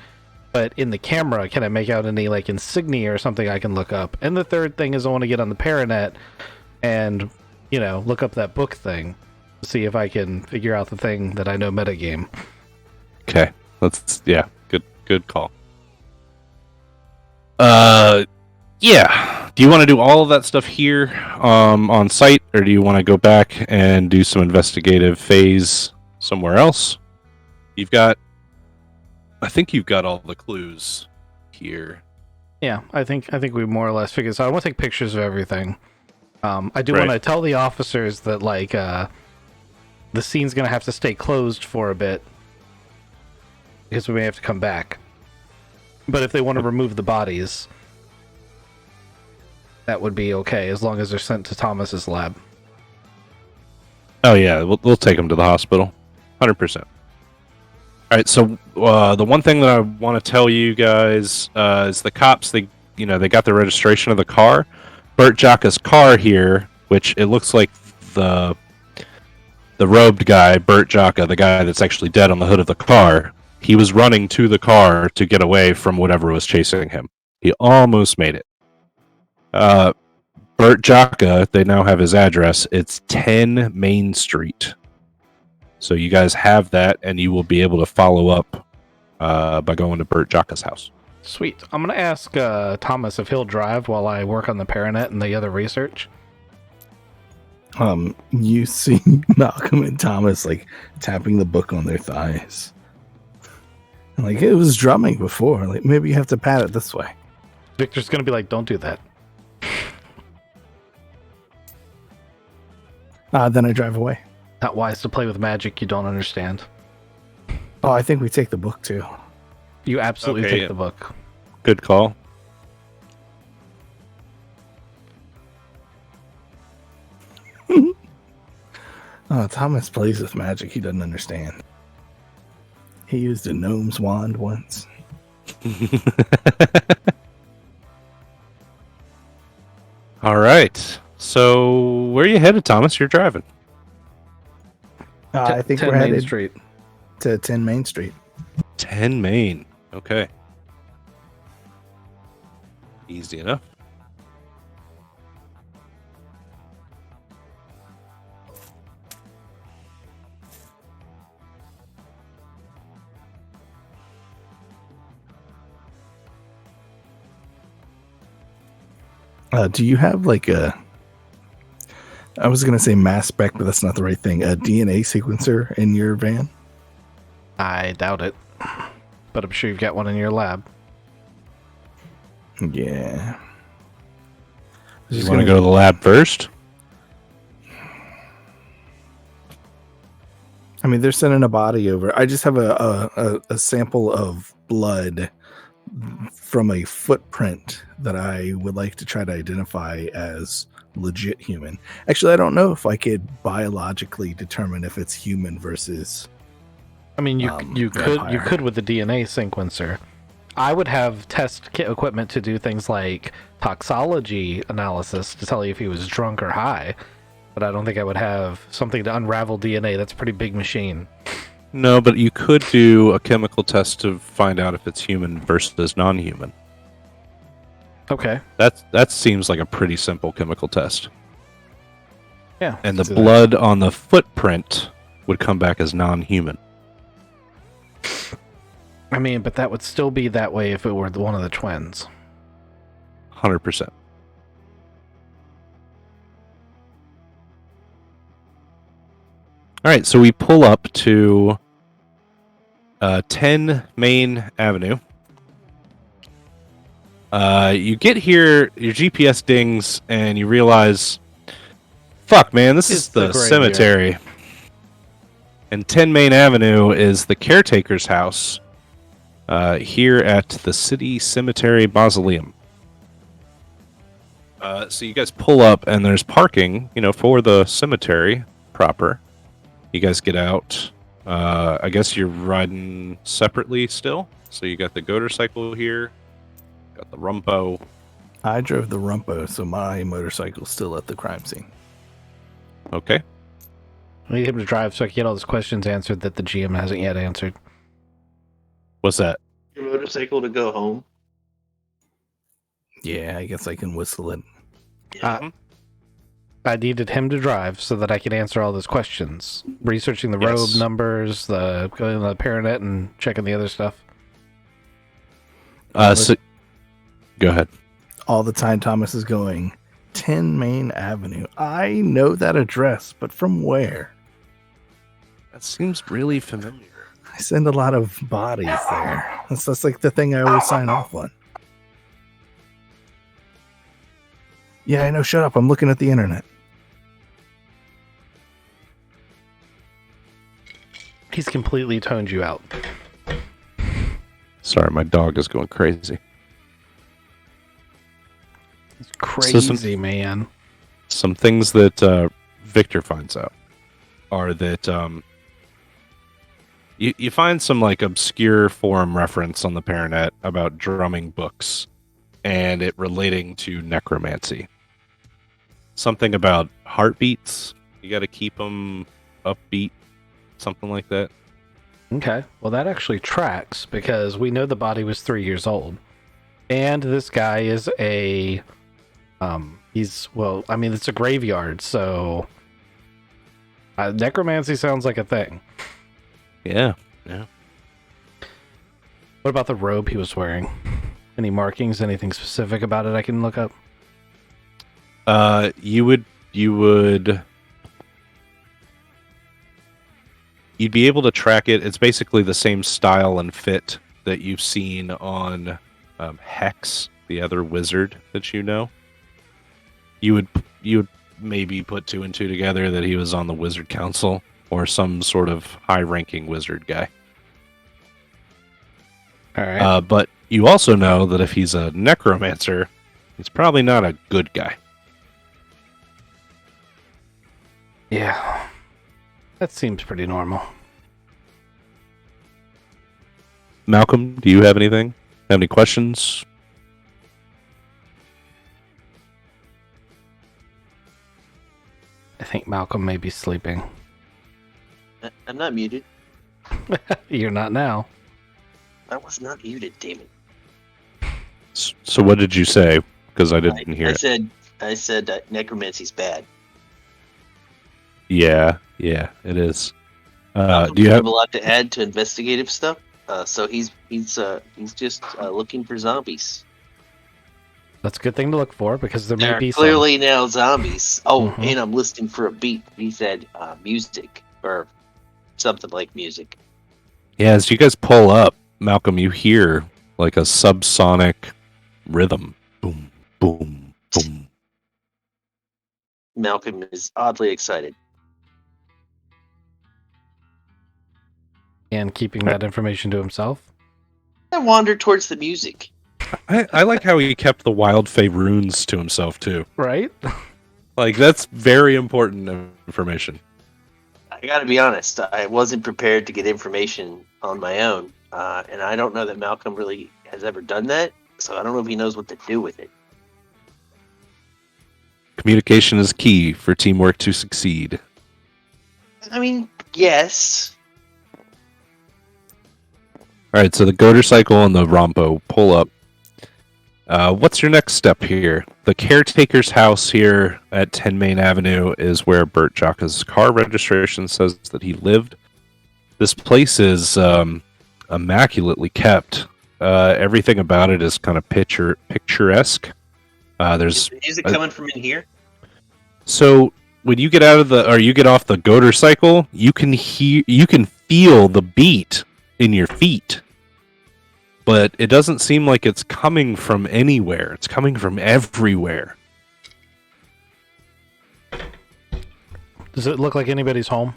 But in the camera, can I make out any like insignia or something I can look up? And the third thing is I want to get on the Paranet and, you know, look up that book thing. See if I can figure out the thing that I know metagame.
Okay. Good call. Yeah. Do you want to do all of that stuff here on site, or do you want to go back and do some investigative phase somewhere else? I think you've got all the clues here.
Yeah, I think we more or less figured this out. I want to take pictures of everything. I do
Right.
want to tell the officers that like the scene's gonna have to stay closed for a bit because we may have to come back. But if they want to remove the bodies, that would be okay as long as they're sent to Thomas's lab.
Oh yeah, we'll take them to the hospital, 100%. All right, so the one thing that I want to tell you guys is the cops. They got the registration of the car, Bert Jocka's car here, which it looks like the robed guy, Bert Jocka, the guy that's actually dead on the hood of the car. He was running to the car to get away from whatever was chasing him. He almost made it. Bert Jocka, they now have his address. It's 10 Main Street. So you guys have that, and you will be able to follow up by going to Bert Jocka's house.
Sweet. I'm gonna ask Thomas if he'll drive while I work on the Paranet and the other research.
You see Malcolm and Thomas like tapping the book on their thighs. Like it was drumming before. Like maybe you have to pat it this way.
Victor's gonna be like, "Don't do that."
Then I drive away.
Not wise to play with magic you don't understand.
Oh, I think we take the book too.
You absolutely
Okay,
take
yeah.
the book.
Good call.
Oh, Thomas plays with magic he doesn't understand. He used a gnome's wand once.
All right. So where are you headed, Thomas? You're driving.
I think
10
we're
Main
headed
Street.
to 10 Main Street.
10 Main. Okay. Easy enough.
Do you have like a... I was going to say mass spec, but that's not the right thing. A DNA sequencer in your van?
I doubt it, but I'm sure you've got one in your lab.
Yeah.
You want to go to the lab first?
I mean, they're sending a body over. I just have a sample of blood from a footprint that I would like to try to identify as legit human. Actually, I don't know if I could biologically determine if it's human versus.
I mean, you could with the DNA sequencer. I would have test kit equipment to do things like toxology analysis to tell you if he was drunk or high, but I don't think I would have something to unravel DNA. That's a pretty big machine.
No, but you could do a chemical test to find out if it's human versus non-human.
Okay.
That seems like a pretty simple chemical test.
Yeah.
And the blood on the footprint would come back as non-human.
I mean, but that would still be that way if it were one of the twins.
100%. All right, so we pull up to 10 Main Avenue. You get here, your GPS dings, and you realize, fuck, man, this is the cemetery. And 10 Main Avenue is the caretaker's house here at the City Cemetery Mausoleum. So you guys pull up, and there's parking, for the cemetery proper. You guys get out. I guess you're riding separately still. So you got the motorcycle here, got the Rumpo.
I drove the Rumpo, so my motorcycle's still at the crime scene.
Okay.
I need him to drive so I can get all those questions answered that the GM hasn't yet answered.
What's that?
Your motorcycle to go home?
Yeah, I guess I can whistle it.
Yeah.
I needed him to drive so that I could answer all those questions. Researching the robe numbers, going to the Paranet and checking the other stuff.
So, go ahead.
All the time Thomas is going, 10 Main Avenue. I know that address, but from where?
That seems really familiar.
I send a lot of bodies there. That's like the thing I always sign off on. Yeah, I know. Shut up. I'm looking at the internet.
He's completely toned you out.
Sorry, my dog is going crazy.
It's crazy, man.
Some things that Victor finds out are that you find some like obscure forum reference on the Paranet about drumming books and it relating to necromancy. Something about heartbeats. You got to keep them upbeat. Something like that.
Okay. Well, that actually tracks because we know the body was 3 years old. And this guy is it's a graveyard, so necromancy sounds like a thing.
Yeah.
What about the robe he was wearing? Any markings, anything specific about it I can look up?
You'd be able to track it. It's basically the same style and fit that you've seen on Hex, the other wizard that you know. You would maybe put two and two together that he was on the Wizard Council or some sort of high-ranking wizard guy.
All right.
But you also know that if he's a necromancer, he's probably not a good guy.
Yeah. That seems pretty normal.
Malcolm, do you have anything? Have any questions?
I think Malcolm may be sleeping.
I'm not muted.
You're not now.
I was not muted, damn it.
So what did you say? Because I didn't hear it.
I said that necromancy's bad.
Yeah, it is.
Do you have a lot to add to investigative stuff? So he's just looking for zombies.
That's a good thing to look for because there may be
clearly now zombies. Oh, and I'm listening for a beat. He said music or something like music.
Yeah, as you guys pull up, Malcolm, you hear like a subsonic rhythm. Boom, boom, boom,
Malcolm is oddly excited.
And keeping that information to himself.
I wander towards the music.
I like how he kept the Wild Fey runes to himself too.
Right?
Like that's very important information.
I gotta be honest, I wasn't prepared to get information on my own. And I don't know that Malcolm really has ever done that, so I don't know if he knows what to do with it.
Communication is key for teamwork to succeed.
I mean, yes.
All right, so the Goater Cycle and the Rompo pull up. What's your next step here? The caretaker's house here at 10 Main Avenue is where Bert Jaka's car registration says that he lived. This place is immaculately kept. Everything about it is kind of picturesque.
Is the music coming from in here?
So when you get you get off the Goater Cycle, you can feel the beat in your feet. But it doesn't seem like it's coming from anywhere. It's coming from everywhere.
Does it look like anybody's home?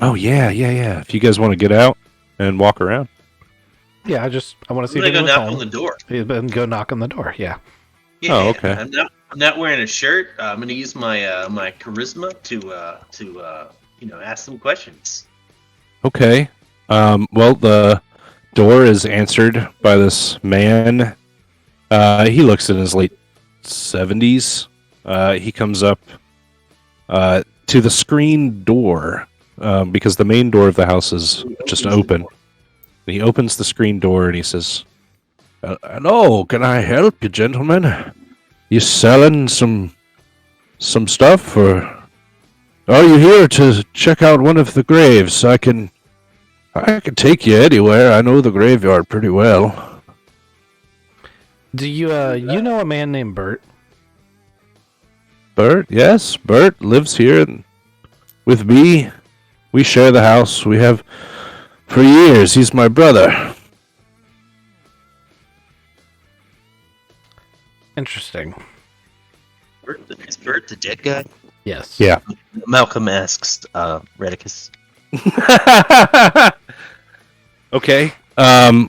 Oh, yeah. If you guys want to get out and walk around.
Yeah, I want to see
I'm
if
gonna go
anyone's
knock
home.
on the door.
And go knock on the door, yeah.
Yeah,
Oh, okay.
I'm not wearing a shirt. I'm gonna use my my charisma to ask some questions.
Okay. Well, the door is answered by this man. He looks in his late 70s. He comes up to the screen door because the main door of the house is just open. He opens the screen door and he says, "Hello, can I help you, gentlemen? You selling some stuff, or are you here to check out one of the graves? I can take you anywhere. I know the graveyard pretty well."
Do you you know a man named Bert?
Bert, yes, Bert lives here with me. We share the house. We have for years. He's my brother.
Interesting.
Is Bert the dead guy?
Yes.
Yeah.
Malcolm asks Redicus.
Okay.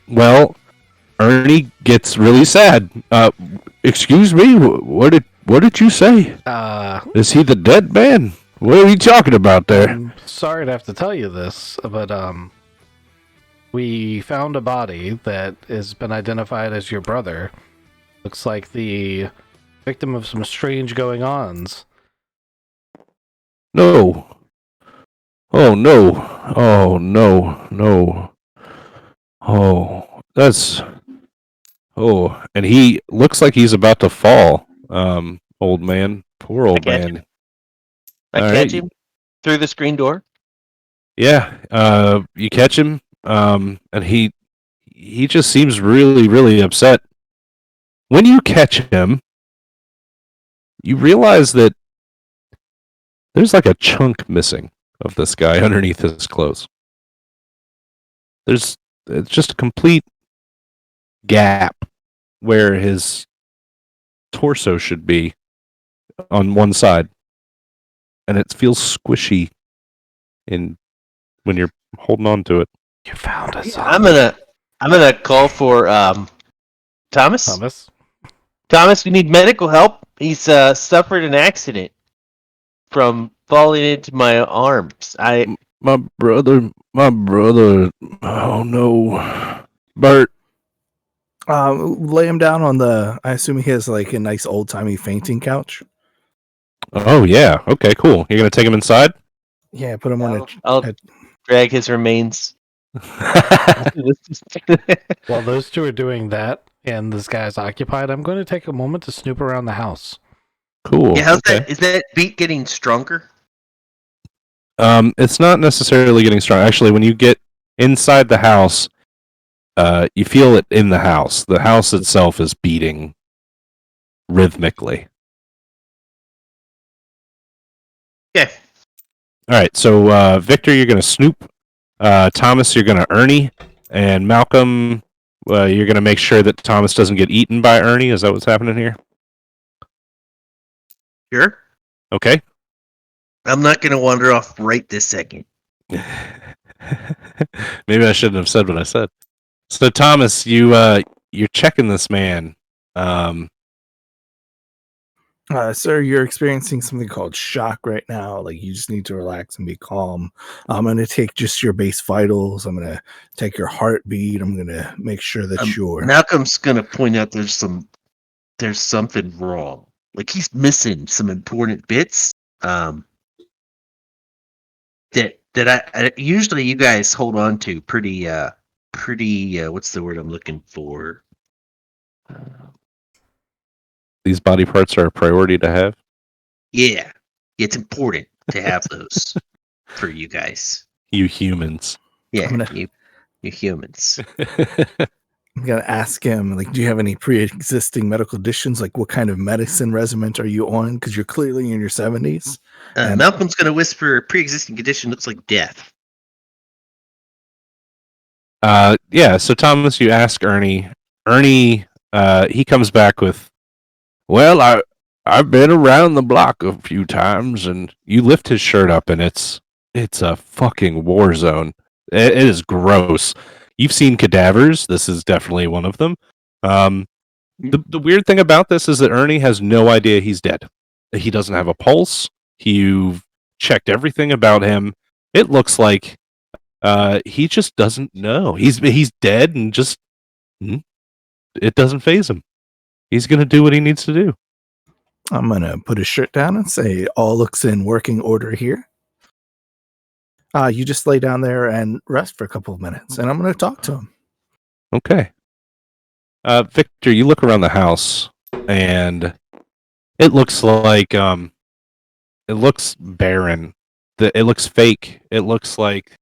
Well, Ernie gets really sad. Excuse me. What did you say? Is he the dead man? What are you talking about there?
I'm sorry to have to tell you this, but we found a body that has been identified as your brother. Looks like the victim of some strange going-ons.
No. Oh no. Oh no. Oh, that's. Oh, and he looks like he's about to fall. Old man. Poor old man.
I
All
catch
right.
him through the screen door.
Yeah. You catch him. And he just seems really, really upset. When you catch him, you realize that there's like a chunk missing of this guy underneath his clothes. It's just a complete gap where his torso should be on one side, and it feels squishy when you're holding on to it.
You found us.
I'm gonna call for Thomas. Thomas, we need medical help. He's suffered an accident from falling into my arms.
My brother. Oh no, Bert.
Lay him down on the. I assume he has like a nice old timey fainting couch.
Oh yeah. Okay, cool. You're gonna take him inside?
Yeah, put him on
I'll drag his remains.
While those two are doing that, and this guy's occupied, I'm going to take a moment to snoop around the house.
Cool.
Yeah, how's
okay.
that? Is that beat getting stronger?
It's not necessarily getting strong. Actually, when you get inside the house, you feel it in the house. The house itself is beating rhythmically.
Yeah.
All right. So, Victor, you're going to snoop. Thomas, you're going to Ernie. And Malcolm, you're going to make sure that Thomas doesn't get eaten by Ernie. Is that what's happening here?
Sure.
Okay.
I'm not going to wander off right this second.
Maybe I shouldn't have said what I said. So Thomas, you're checking this man.
Sir, you're experiencing something called shock right now. Like, you just need to relax and be calm. I'm going to take just your base vitals. I'm going to take your heartbeat. I'm going to make sure that you're...
Malcolm's going to point out there's something wrong. Like, he's missing some important bits. That I usually you guys hold on to pretty what's the word I'm looking for?
These body parts are a priority to have.
Yeah, it's important to have those for you guys.
You humans.
Yeah, you humans.
I'm going to ask him, like, do you have any pre-existing medical conditions? Like, what kind of medicine regimen are you on? Because you're clearly in your 70s.
Malcolm's going to whisper, pre-existing condition looks like death.
Yeah, so Thomas, you ask Ernie. Ernie, he comes back with, well, I've been around the block a few times, and you lift his shirt up, and it's a fucking war zone. It is gross. You've seen cadavers. This is definitely one of them. The weird thing about this is that Ernie has no idea he's dead. He doesn't have a pulse. You've checked everything about him. It looks like he just doesn't know. He's dead, and just it doesn't faze him. He's gonna do what he needs to do.
I'm gonna put his shirt down and say, all looks in working order here. You just lay down there and rest for a couple of minutes, and I'm gonna talk to him.
Okay. Victor, you look around the house, and it looks like it looks barren. It looks fake. It looks like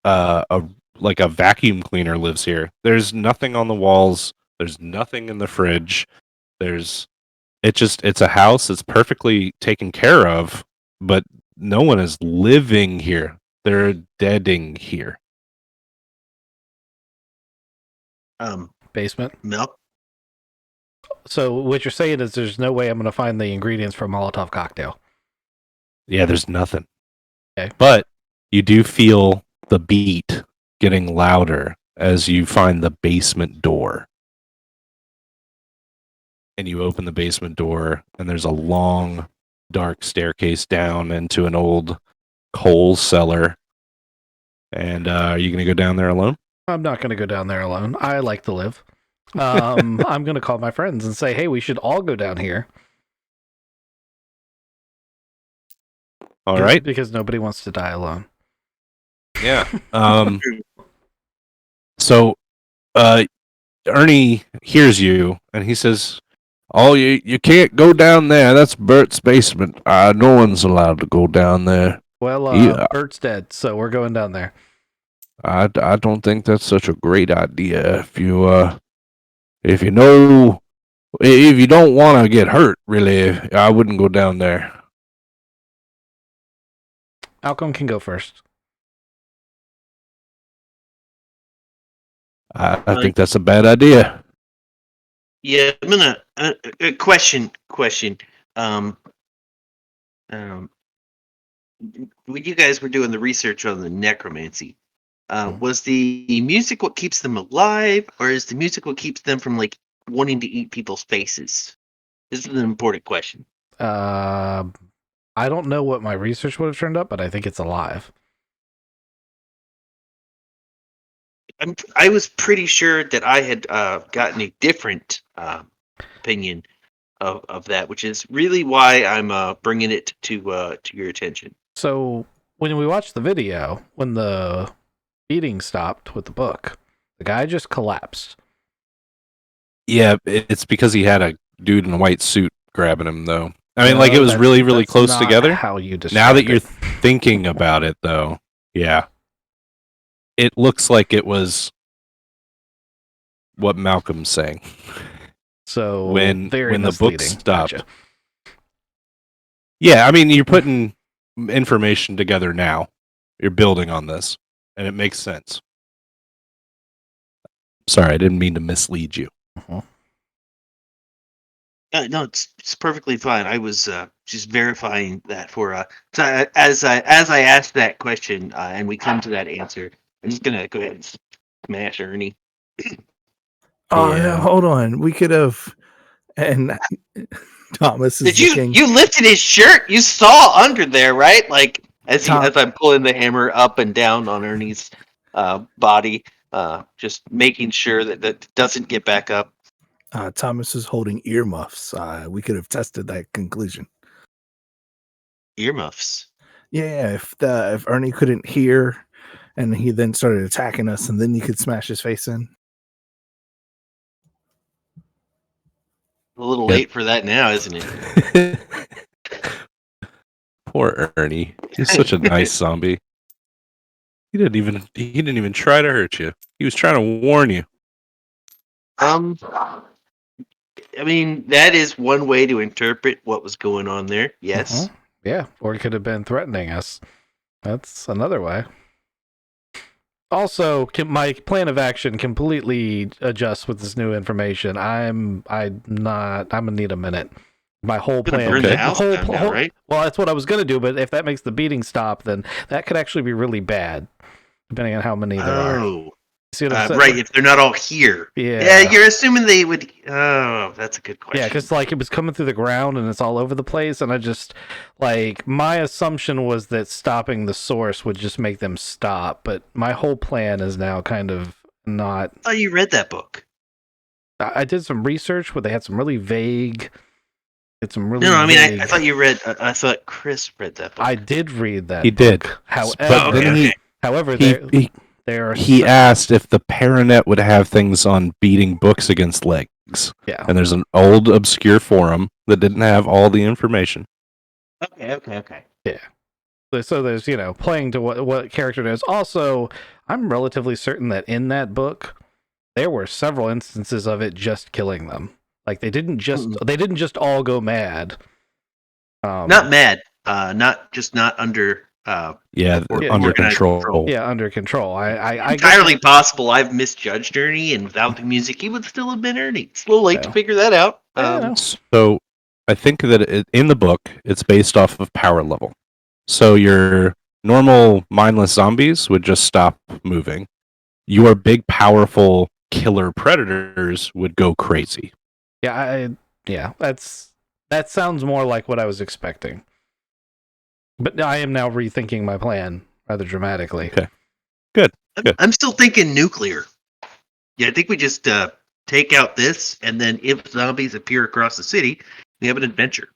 a vacuum cleaner lives here. There's nothing on the walls. There's nothing in the fridge. It's a house. It's perfectly taken care of, but no one is living here. They're deading here.
Basement.
Milk.
So what you're saying is there's no way I'm going to find the ingredients for a Molotov cocktail.
Yeah, there's nothing.
Okay.
But you do feel the beat getting louder as you find the basement door. And you open the basement door, and there's a long, dark staircase down into an old coal cellar. And are you going to go down there alone?
I'm not going to go down there alone. I like to live. I'm going to call my friends and say, hey, we should all go down here.
All right.
Because nobody wants to die alone.
Yeah. So Ernie hears you, and he says, oh, you can't go down there. That's Bert's basement. No one's allowed to go down there.
Well, Bert's dead, so we're going down there.
I don't think that's such a great idea. If you don't want to get hurt, really, I wouldn't go down there.
Malcolm can go first.
I think that's a bad idea.
Yeah, I'm gonna question. When you guys were doing the research on the necromancy, was the music what keeps them alive, or is the music what keeps them from like wanting to eat people's faces? This is an important question.
I don't know what my research would have turned up, but I think it's alive.
I was pretty sure that I had gotten a different opinion of that, which is really why I'm bringing it to your attention.
So when we watched the video, when the beating stopped with the book, the guy just collapsed.
Yeah, it's because he had a dude in a white suit grabbing him, though. I mean, it was really, really close together.
How you
now that you're thinking about it, though, yeah, it looks like it was what Malcolm's saying.
So
when the book stopped,
gotcha.
Yeah, I mean, you're putting information together now. You're building on this, and it makes sense. Sorry, I didn't mean to mislead you.
No, it's perfectly fine. I was just verifying that for so as I asked that question and we come to that answer, I'm just gonna go ahead and smash Ernie.
Oh no,
Yeah.
hold on. We could have. And Thomas is
Did you
looking.
lifted his shirt? You saw under there, right? Like as I'm pulling the hammer up and down on Ernie's body, just making sure that doesn't get back up.
Thomas is holding earmuffs. We could have tested that conclusion.
Earmuffs.
Yeah, if Ernie couldn't hear, and he then started attacking us, and then you could smash his face in.
A little late for that now, isn't it?
Poor Ernie. He's such a nice zombie. He didn't even try to hurt you. He was trying to warn you.
I mean, that is one way to interpret what was going on there. Yes.
Yeah, or he could have been threatening us. That's another way. Also, my plan of action completely adjusts with this new information. I'm gonna need a minute. My whole plan.
Burn the house down now, right?
Well, that's what I was gonna do, but if that makes the beating stop, then that could actually be really bad, depending on how many there are. See what I'm saying?
Right, if they're not all here. Yeah, you're assuming they would. Oh, that's a good question.
Yeah, because like it was coming through the ground and it's all over the place, and I just my assumption was that stopping the source would just make them stop, but my whole plan is now kind of not.
Oh, you read that book?
I did some research where they had some really vague.
No, I mean, I thought you read. I thought Chris read that book.
I did read that.
He did.
However,
he asked if the Paranet would have things on beating books against legs.
Yeah.
And there's an old obscure forum that didn't have all the information.
Okay.
Yeah. So there's, playing to what character it is. Also, I'm relatively certain that in that book, there were several instances of it just killing them. Like they didn't just all go mad.
Not mad. Not under.
Under control.
Yeah, under control. I
entirely possible. I've misjudged Ernie, and without the music, he would still have been Ernie. It's a little late to figure that out.
So I think that in the book, it's based off of power level. So your normal mindless zombies would just stop moving. Your big, powerful killer predators would go crazy.
Yeah, that sounds more like what I was expecting. But I am now rethinking my plan rather dramatically.
Okay. Good.
I'm still thinking nuclear. Yeah, I think we just take out this, and then if zombies appear across the city, we have an adventure.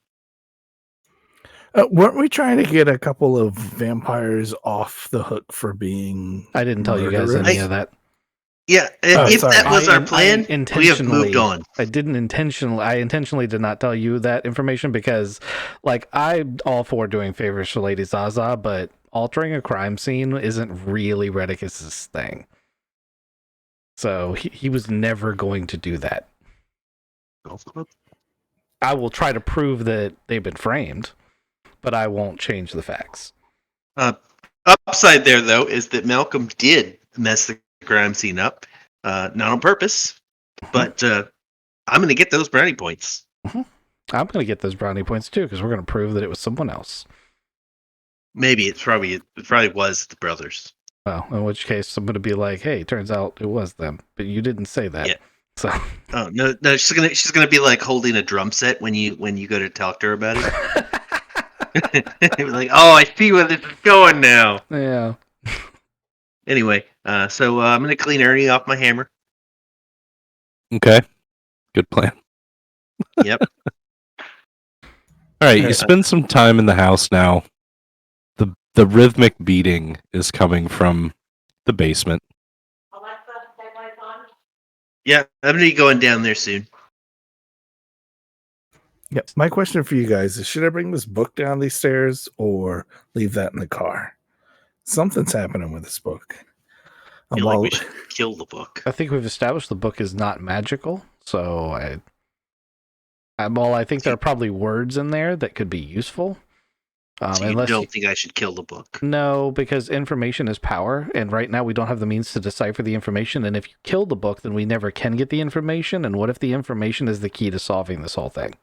Weren't we trying to get a couple of vampires off the hook for being...
I didn't tell you guys any of that.
Yeah, if that was our plan, we have moved on.
I intentionally did not tell you that information because, I'm all for doing favors for Lady Zaza, but altering a crime scene isn't really Redicus's thing. So he was never going to do that. I will try to prove that they've been framed, but I won't change the facts.
Upside there, though, is that Malcolm did mess the crime scene up, not on purpose, but I'm going to get those brownie points.
I'm going to get those brownie points too, because we're going to prove that it was someone else.
Maybe it probably was the brothers.
Well, in which case I'm going to be like, "Hey, turns out it was them," but you didn't say that. Yeah. So.
Oh no, she's gonna be like holding a drum set when you go to talk to her about it. Like, oh, I see where this is going now.
Yeah.
Anyway, so I'm gonna clean Ernie off my hammer.
Okay. Good plan.
Yep.
All right, you spend some time in the house now. The rhythmic beating is coming from the basement.
Yeah, I'm gonna be going down there soon.
Yep. My question for you guys is: should I bring this book down these stairs or leave that in the car? Something's happening with this book.
I feel like we should kill the book.
I think we've established the book is not magical, so I think there are probably words in there that could be useful.
So you don't think I should kill the book?
No, because information is power, and right now we don't have the means to decipher the information, and if you kill the book, then we never can get the information, and what if the information is the key to solving this whole thing?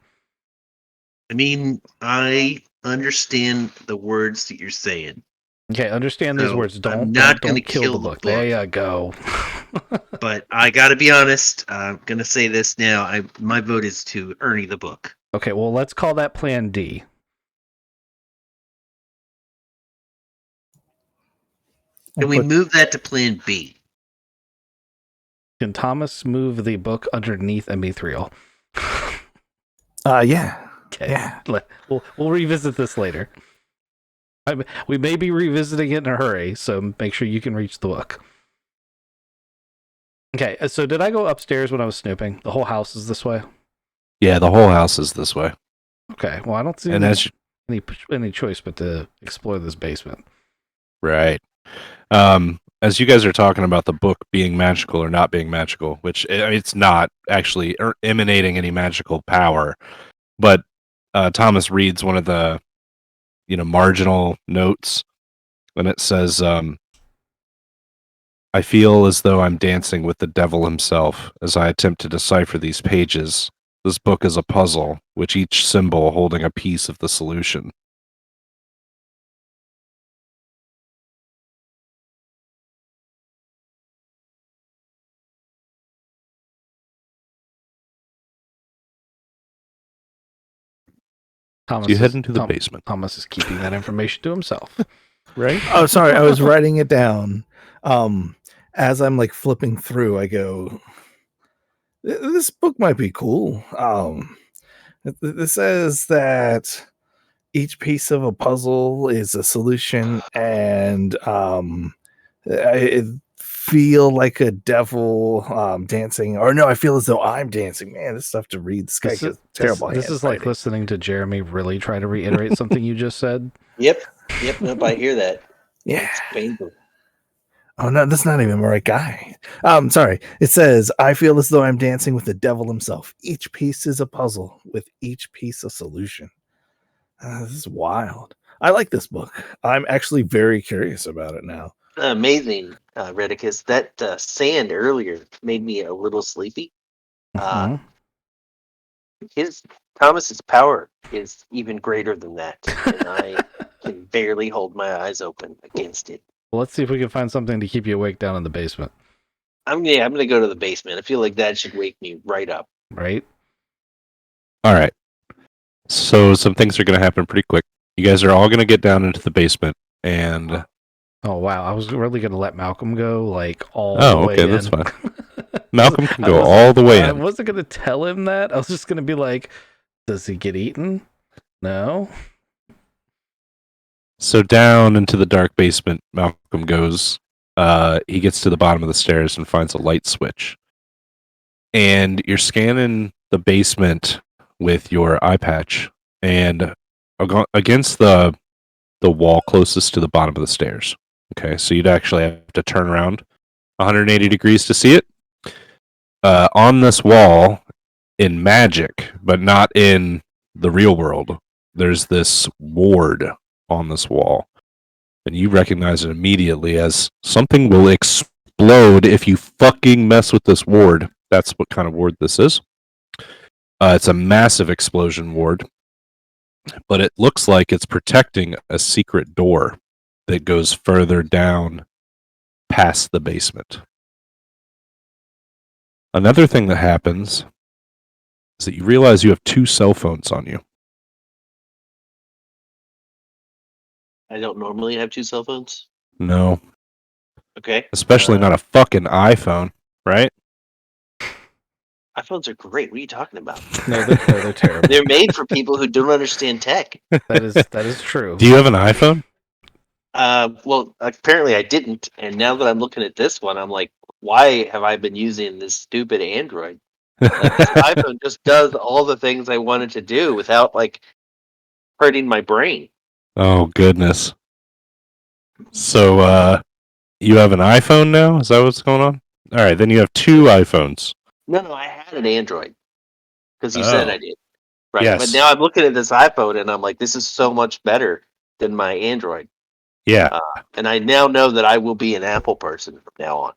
I mean, I understand the words that you're saying.
Okay, understand these
So,
words.
I'm not going to
Don't kill the book. There you go.
But I got to be honest. I'm going to say this now. My vote is to Ernie the book.
Okay, well, let's call that Plan D.
Can we move that to Plan B?
Can Thomas move the book underneath Mithril?
Yeah.
Okay.
Yeah.
We'll revisit this later. We may be revisiting it in a hurry, so make sure you can reach the book. Okay, so did I go upstairs when I was snooping? The whole house is this way?
Yeah, the whole house is this way.
Okay, well, I don't see any choice but to explore this basement.
Right. As you guys are talking about the book being magical or not being magical, which it's not actually emanating any magical power, but Thomas reads one of the marginal notes, and it says, I feel as though I'm dancing with the devil himself as I attempt to decipher these pages. This book is a puzzle, with each symbol holding a piece of the solution.
Thomas
So you head into the basement.
Thomas is keeping that information to himself.
Right?
Oh, sorry. I was writing it down. As I'm like flipping through, I go, this book might be cool. This says that each piece of a puzzle is a solution, and I feel like a devil dancing, or no, I feel as though I'm dancing. Man, this stuff to read. This guy has terrible.
This is like listening to Jeremy really try to reiterate something you just said.
Yep. Nope, I hear that.
Yeah.
It's painful.
Oh no, that's not even the right guy. Sorry. It says, I feel as though I'm dancing with the devil himself. Each piece is a puzzle, with each piece a solution. This is wild. I like this book. I'm actually very curious about it now.
Amazing, Redicus. That sand earlier made me a little sleepy. Thomas's power is even greater than that, and I can barely hold my eyes open against it.
Well, let's see if we can find something to keep you awake down in the basement.
I'm gonna go to the basement. I feel like that should wake me right up.
Right?
All right. So some things are going to happen pretty quick. You guys are all going to get down into the basement, and
oh wow, I was really going to let Malcolm go like all the way in.
Okay, that's fine. Malcolm can go all the way in.
I wasn't going to tell him that. I was just going to be like, does he get eaten? No.
So down into the dark basement, Malcolm goes. He gets to the bottom of the stairs and finds a light switch. And you're scanning the basement with your eye patch, and against the wall closest to the bottom of the stairs. Okay, so you'd actually have to turn around 180 degrees to see it. On this wall, in magic, but not in the real world, there's this ward on this wall. And you recognize it immediately as something will explode if you fucking mess with this ward. That's what kind of ward this is. It's a massive explosion ward, but it looks like it's protecting a secret door that goes further down past the basement. Another thing that happens is that you realize you have 2 cell phones on you.
I don't normally have 2 cell phones.
No.
Okay.
Especially not a fucking iPhone, right?
iPhones are great. What are you talking about?
No, they're terrible.
They're made for people who don't understand tech.
That is true.
Do you have an iPhone?
Well, apparently I didn't, and now that I'm looking at this one, I'm like, why have I been using this stupid Android? Like, this iPhone just does all the things I wanted to do without like hurting my brain.
Oh goodness. So you have an iPhone now? Is that what's going on? All right, then you have 2 iPhones.
No, I had an Android because you said I did. Right,
yes.
But now I'm looking at this iPhone and I'm like, this is so much better than my Android.
Yeah.
And I now know that I will be an Apple person from now on.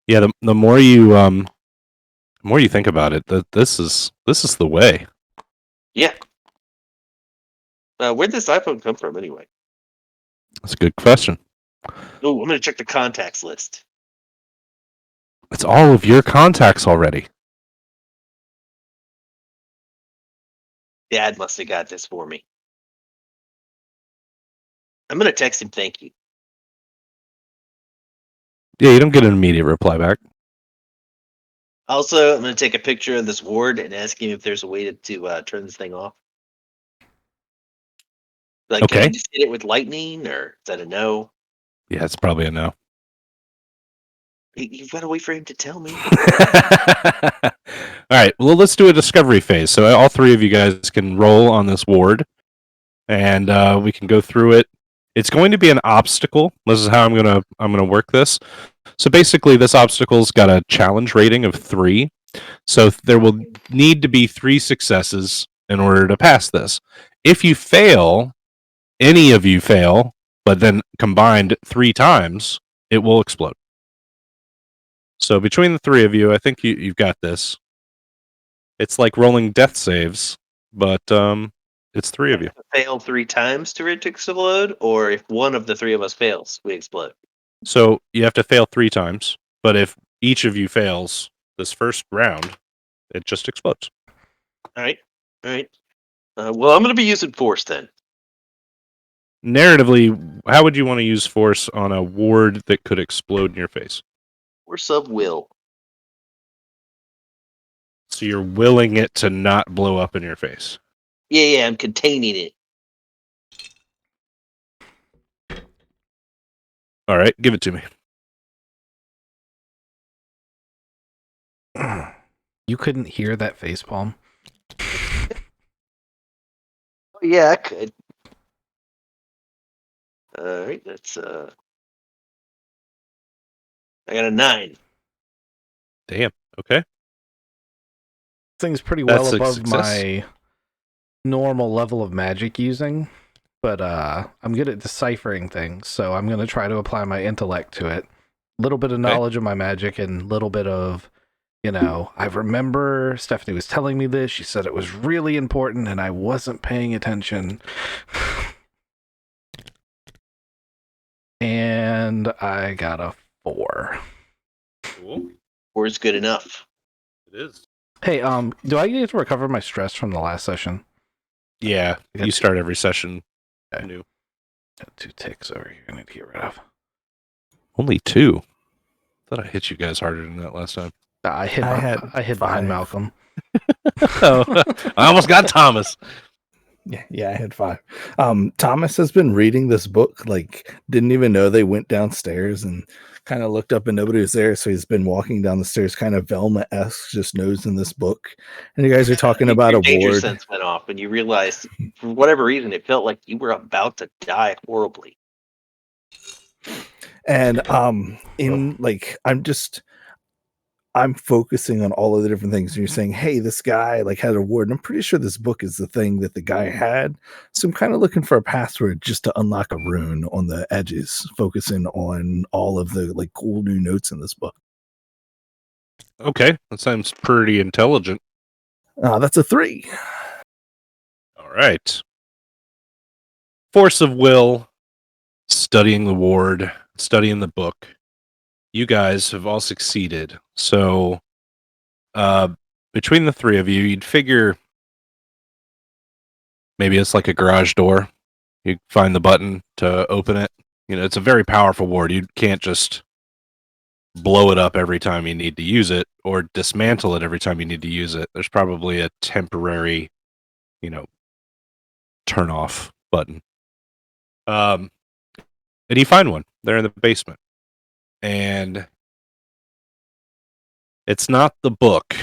Yeah, the more you think about it, this is the way.
Yeah. Where'd this iPhone come from, anyway?
That's a good question.
Oh, I'm going to check the contacts list.
It's all of your contacts already.
Dad must have got this for me. I'm going to text him thank you.
Yeah, you don't get an immediate reply back.
Also, I'm going to take a picture of this ward and ask him if there's a way to turn this thing off. Like, can
Okay.
I just hit it with lightning, or is that a no?
Yeah, it's probably a no.
You've got to wait for him to tell me.
All right. Well, let's do a discovery phase. So all three of you guys can roll on this ward, and we can go through it. It's going to be an obstacle. This is how I'm gonna work this. So basically, this obstacle's got a challenge rating of 3. So there will need to be 3 successes in order to pass this. If you fail, any of you fail, but then combined 3 times, it will explode. So between the 3 of you, I think you've got this. It's like rolling death saves, but it's 3 of you.
Fail 3 times to it to explode, or if one of the 3 of us fails, we explode.
So you have to fail 3 times, but if each of you fails this first round, it just explodes.
All right. Well, I'm going to be using force then.
Narratively, how would you want to use force on a ward that could explode in your face?
Force of will.
So you're willing it to not blow up in your face.
Yeah, I'm containing it.
All right, give it to me.
You couldn't hear that facepalm?
Oh, yeah, I could. All right, that's I got a 9.
Damn. Okay.
Thing's pretty well
That's a
above
success.
my normal level of magic using, but I'm good at deciphering things, so I'm going to try to apply my intellect to it. A little bit of knowledge of my magic and a little bit of, I remember Stephanie was telling me this. She said it was really important and I wasn't paying attention. And I got a 4.
Cool.
4 is good enough.
It is.
Hey, do I get to recover my stress from the last session?
Yeah, you start every session new.
Got 2 ticks over here I need to get rid of.
Only 2. Thought I hit you guys harder than that last time.
I hid behind Malcolm.
Oh, I almost got Thomas.
Yeah, I had 5. Thomas has been reading this book, like didn't even know they went downstairs and kind of looked up and nobody was there. So he's been walking down the stairs, kind of Velma-esque, just nosing this book. And you guys are talking about a
danger
ward.
sense went off, and you realized, for whatever reason, it felt like you were about to die horribly.
And I'm focusing on all of the different things. And you're saying, hey, this guy like had a ward. And I'm pretty sure this book is the thing that the guy had. So I'm kind of looking for a password just to unlock a rune on the edges, focusing on all of the like cool new notes in this book.
Okay, that sounds pretty intelligent.
That's a 3.
All right. Force of will, studying the ward, studying the book. You guys have all succeeded. So between the 3 of you, you'd figure maybe it's like a garage door. You find the button to open it. It's a very powerful ward. You can't just blow it up every time you need to use it or dismantle it every time you need to use it. There's probably a temporary, turn off button. And you find one there in the basement. And it's not the book.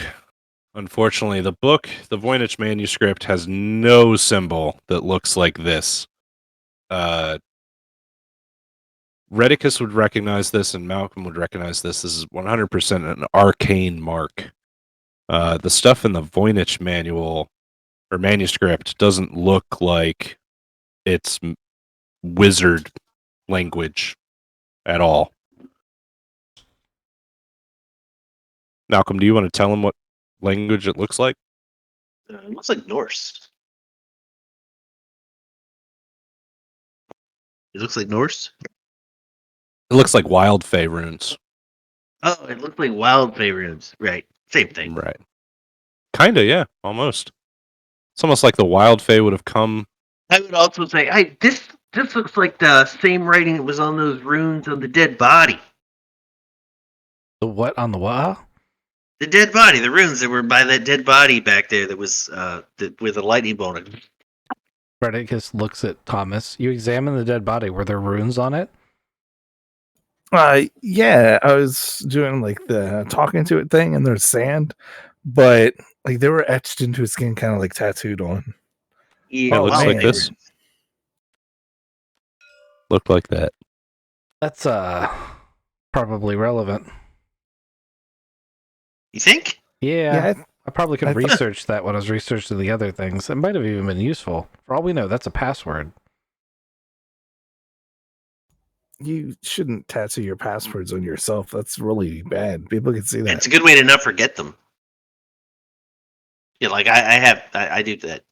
Unfortunately, the book, the Voynich manuscript, has no symbol that looks like this. Redicus would recognize this, and Malcolm would recognize this. This is 100% an arcane mark. The stuff in the Voynich manual or manuscript doesn't look like it's wizard language at all. Malcolm, do you want to tell him what language it looks like?
It looks like Norse. It looks like Norse.
It looks like wild fey runes.
Oh, it looks like wild fey runes. Right. Same thing.
Right. Kinda, yeah, almost. It's almost like the wild fey would have come.
I would also say, this looks like the same writing that was on those runes on the dead body.
The what on the what?
The dead body, the runes that were by that dead body back there that was with a lightning bolt.
Redicus looks at Thomas. You examine the dead body. Were there runes on it?
Yeah, I was doing like the talking to it thing, and there's sand, but like they were etched into his skin, kind of like tattooed on.
Yeah,
It looks
man.
like this. Looked like that.
That's probably relevant.
You think?
Yeah, I probably could
I thought-
research that when I was researching the other things. It might have even been useful. For all we know, that's a password.
You shouldn't tattoo your passwords on yourself. That's really bad. People can see that.
It's a good way to not forget them. Yeah, like I do that.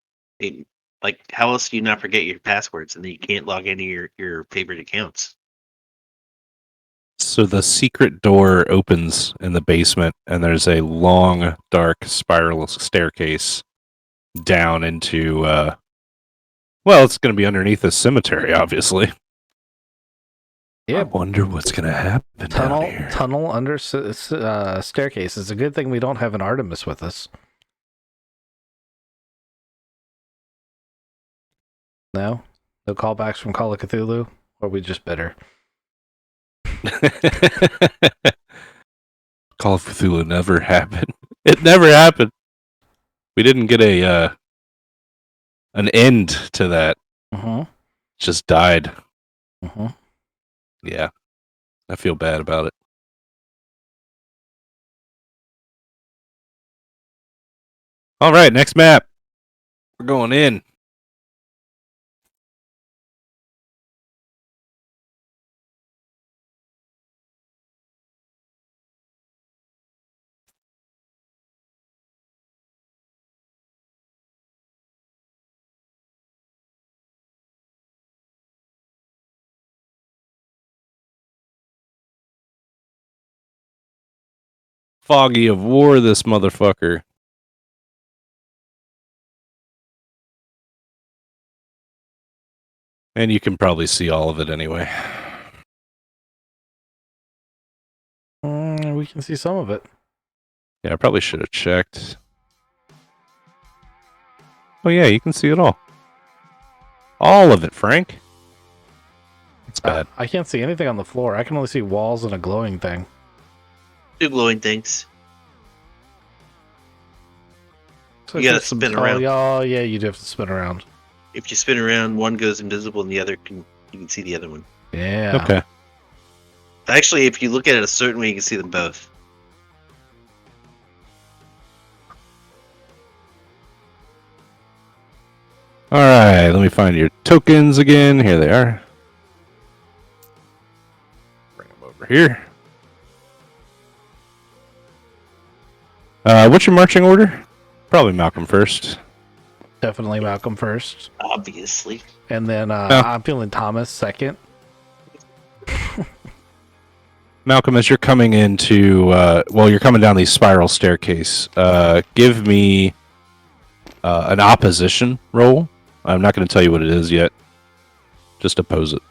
Like, how else do you not forget your passwords and then you can't log into your favorite accounts?
So the secret door opens in the basement, and there's a long, dark spiral staircase down into. Well, it's going to be underneath a cemetery, obviously.
Yeah,
I wonder what's going to happen down here.
tunnel under staircase. It's a good thing we don't have an Artemis with us. No callbacks from Call of Cthulhu, or we just bitter.
Call of Cthulhu never happened. It never happened. We didn't get an end to that. Just died. Yeah, I feel bad about it. All right, next map. We're going in. Foggy of War, this motherfucker. And you can probably see all of it anyway.
We can see some of it.
Yeah, I probably should have checked. Oh yeah, you can see it all. All of it, Frank. It's bad.
I can't see anything on the floor. I can only see walls and a glowing thing.
Two glowing things.
So
You gotta spin around.
Oh, yeah, you do have to spin around.
If you spin around, one goes invisible and the other you can see the other one.
Yeah.
Okay.
Actually, if you look at it a certain way, you can see them both.
All right, let me find your tokens again. Here they are. Bring them over here. What's your marching order? Probably Malcolm first.
Definitely Malcolm first.
Obviously.
And then I'm feeling Thomas second.
Malcolm, as you're coming into, you're coming down the spiral staircase, give me an opposition roll. I'm not going to tell you what it is yet. Just oppose it.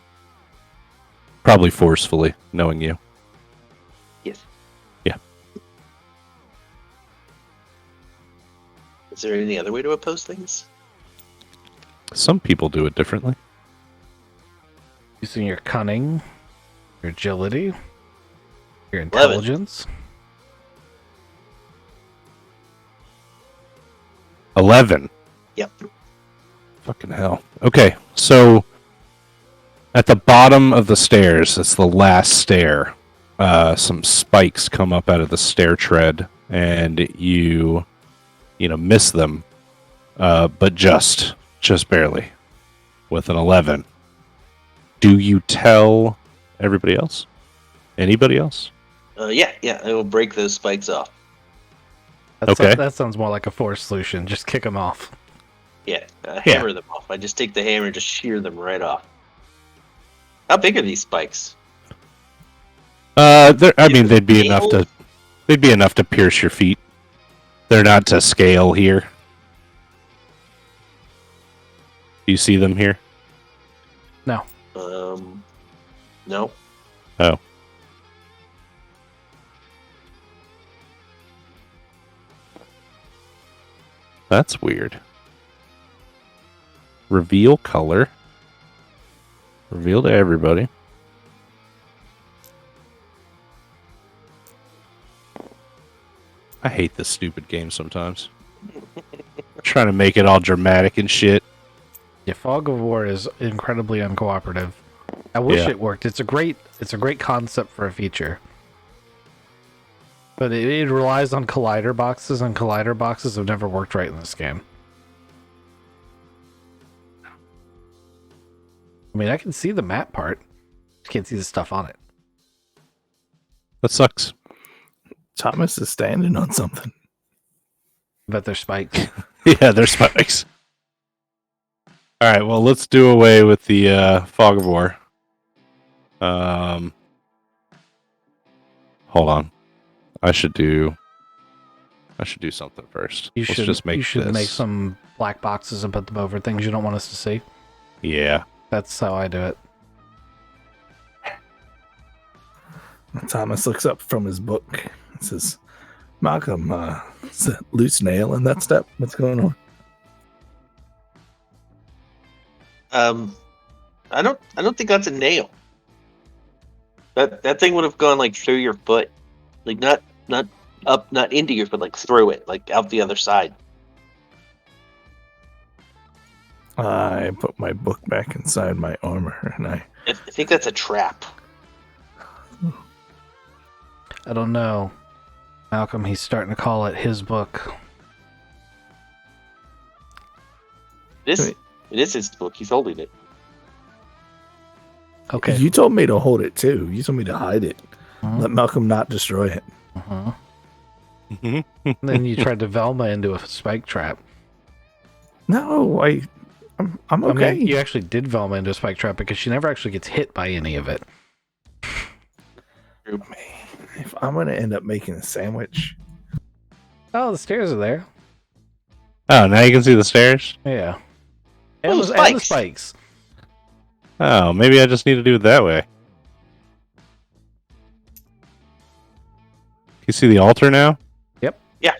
Probably forcefully, knowing you.
Yes.
Yeah.
Is there any other way to oppose things?
Some people do it differently.
Using your cunning, your agility, your intelligence.
11.
Yep.
Fucking hell. Okay, so at the bottom of the stairs, it's the last stair. Some spikes come up out of the stair tread, and you miss them, but just barely, with an 11. Do you tell everybody else? Anybody else?
Yeah, I will break those spikes off.
Okay.
That sounds more like a forced solution. Just kick them off.
Yeah, hammer them off. I just take the hammer and just shear them right off. How big are these spikes?
They'd be enough to. They'd be enough to pierce your feet. They're not to scale here. Do you see them here?
No.
No.
Oh. That's weird. Reveal color. Reveal to everybody. I hate this stupid game sometimes. Trying to make it all dramatic and shit.
Yeah, Fog of War is incredibly uncooperative. I wish it worked. It's a great concept for a feature. But it relies on collider boxes, and collider boxes have never worked right in this game. I mean, I can see the map part. I can't see the stuff on it.
That sucks.
Thomas is standing on something.
But they're spikes.
Yeah, they're spikes. All right, well, let's do away with the Fog of War. Hold on. I should do something first.
You should make some black boxes and put them over things you don't want us to see.
Yeah.
That's how I do it.
Thomas looks up from his book and says, Malcolm, it's a loose nail in that step. What's going on?
I don't think that's a nail. That thing would have gone like through your foot. Like not up, not into your foot, like through it, like out the other side.
I put my book back inside my armor, and I
think that's a trap.
I don't know. Malcolm, he's starting to call it his book.
It is his book. He's holding it.
Okay.
You told me to hold it, too. You told me to hide it.
Uh-huh.
Let Malcolm not destroy it.
Uh-huh. Then you tried to Velma into a spike trap.
No, I'm okay.
I mean, you actually did Velma into a spike trap because she never actually gets hit by any of it.
If I'm going to end up making a sandwich.
Oh, the stairs are there.
Oh, now you can see the stairs?
Yeah.
Oh,
And the spikes.
Oh, maybe I just need to do it that way. You see the altar now?
Yep.
Yeah.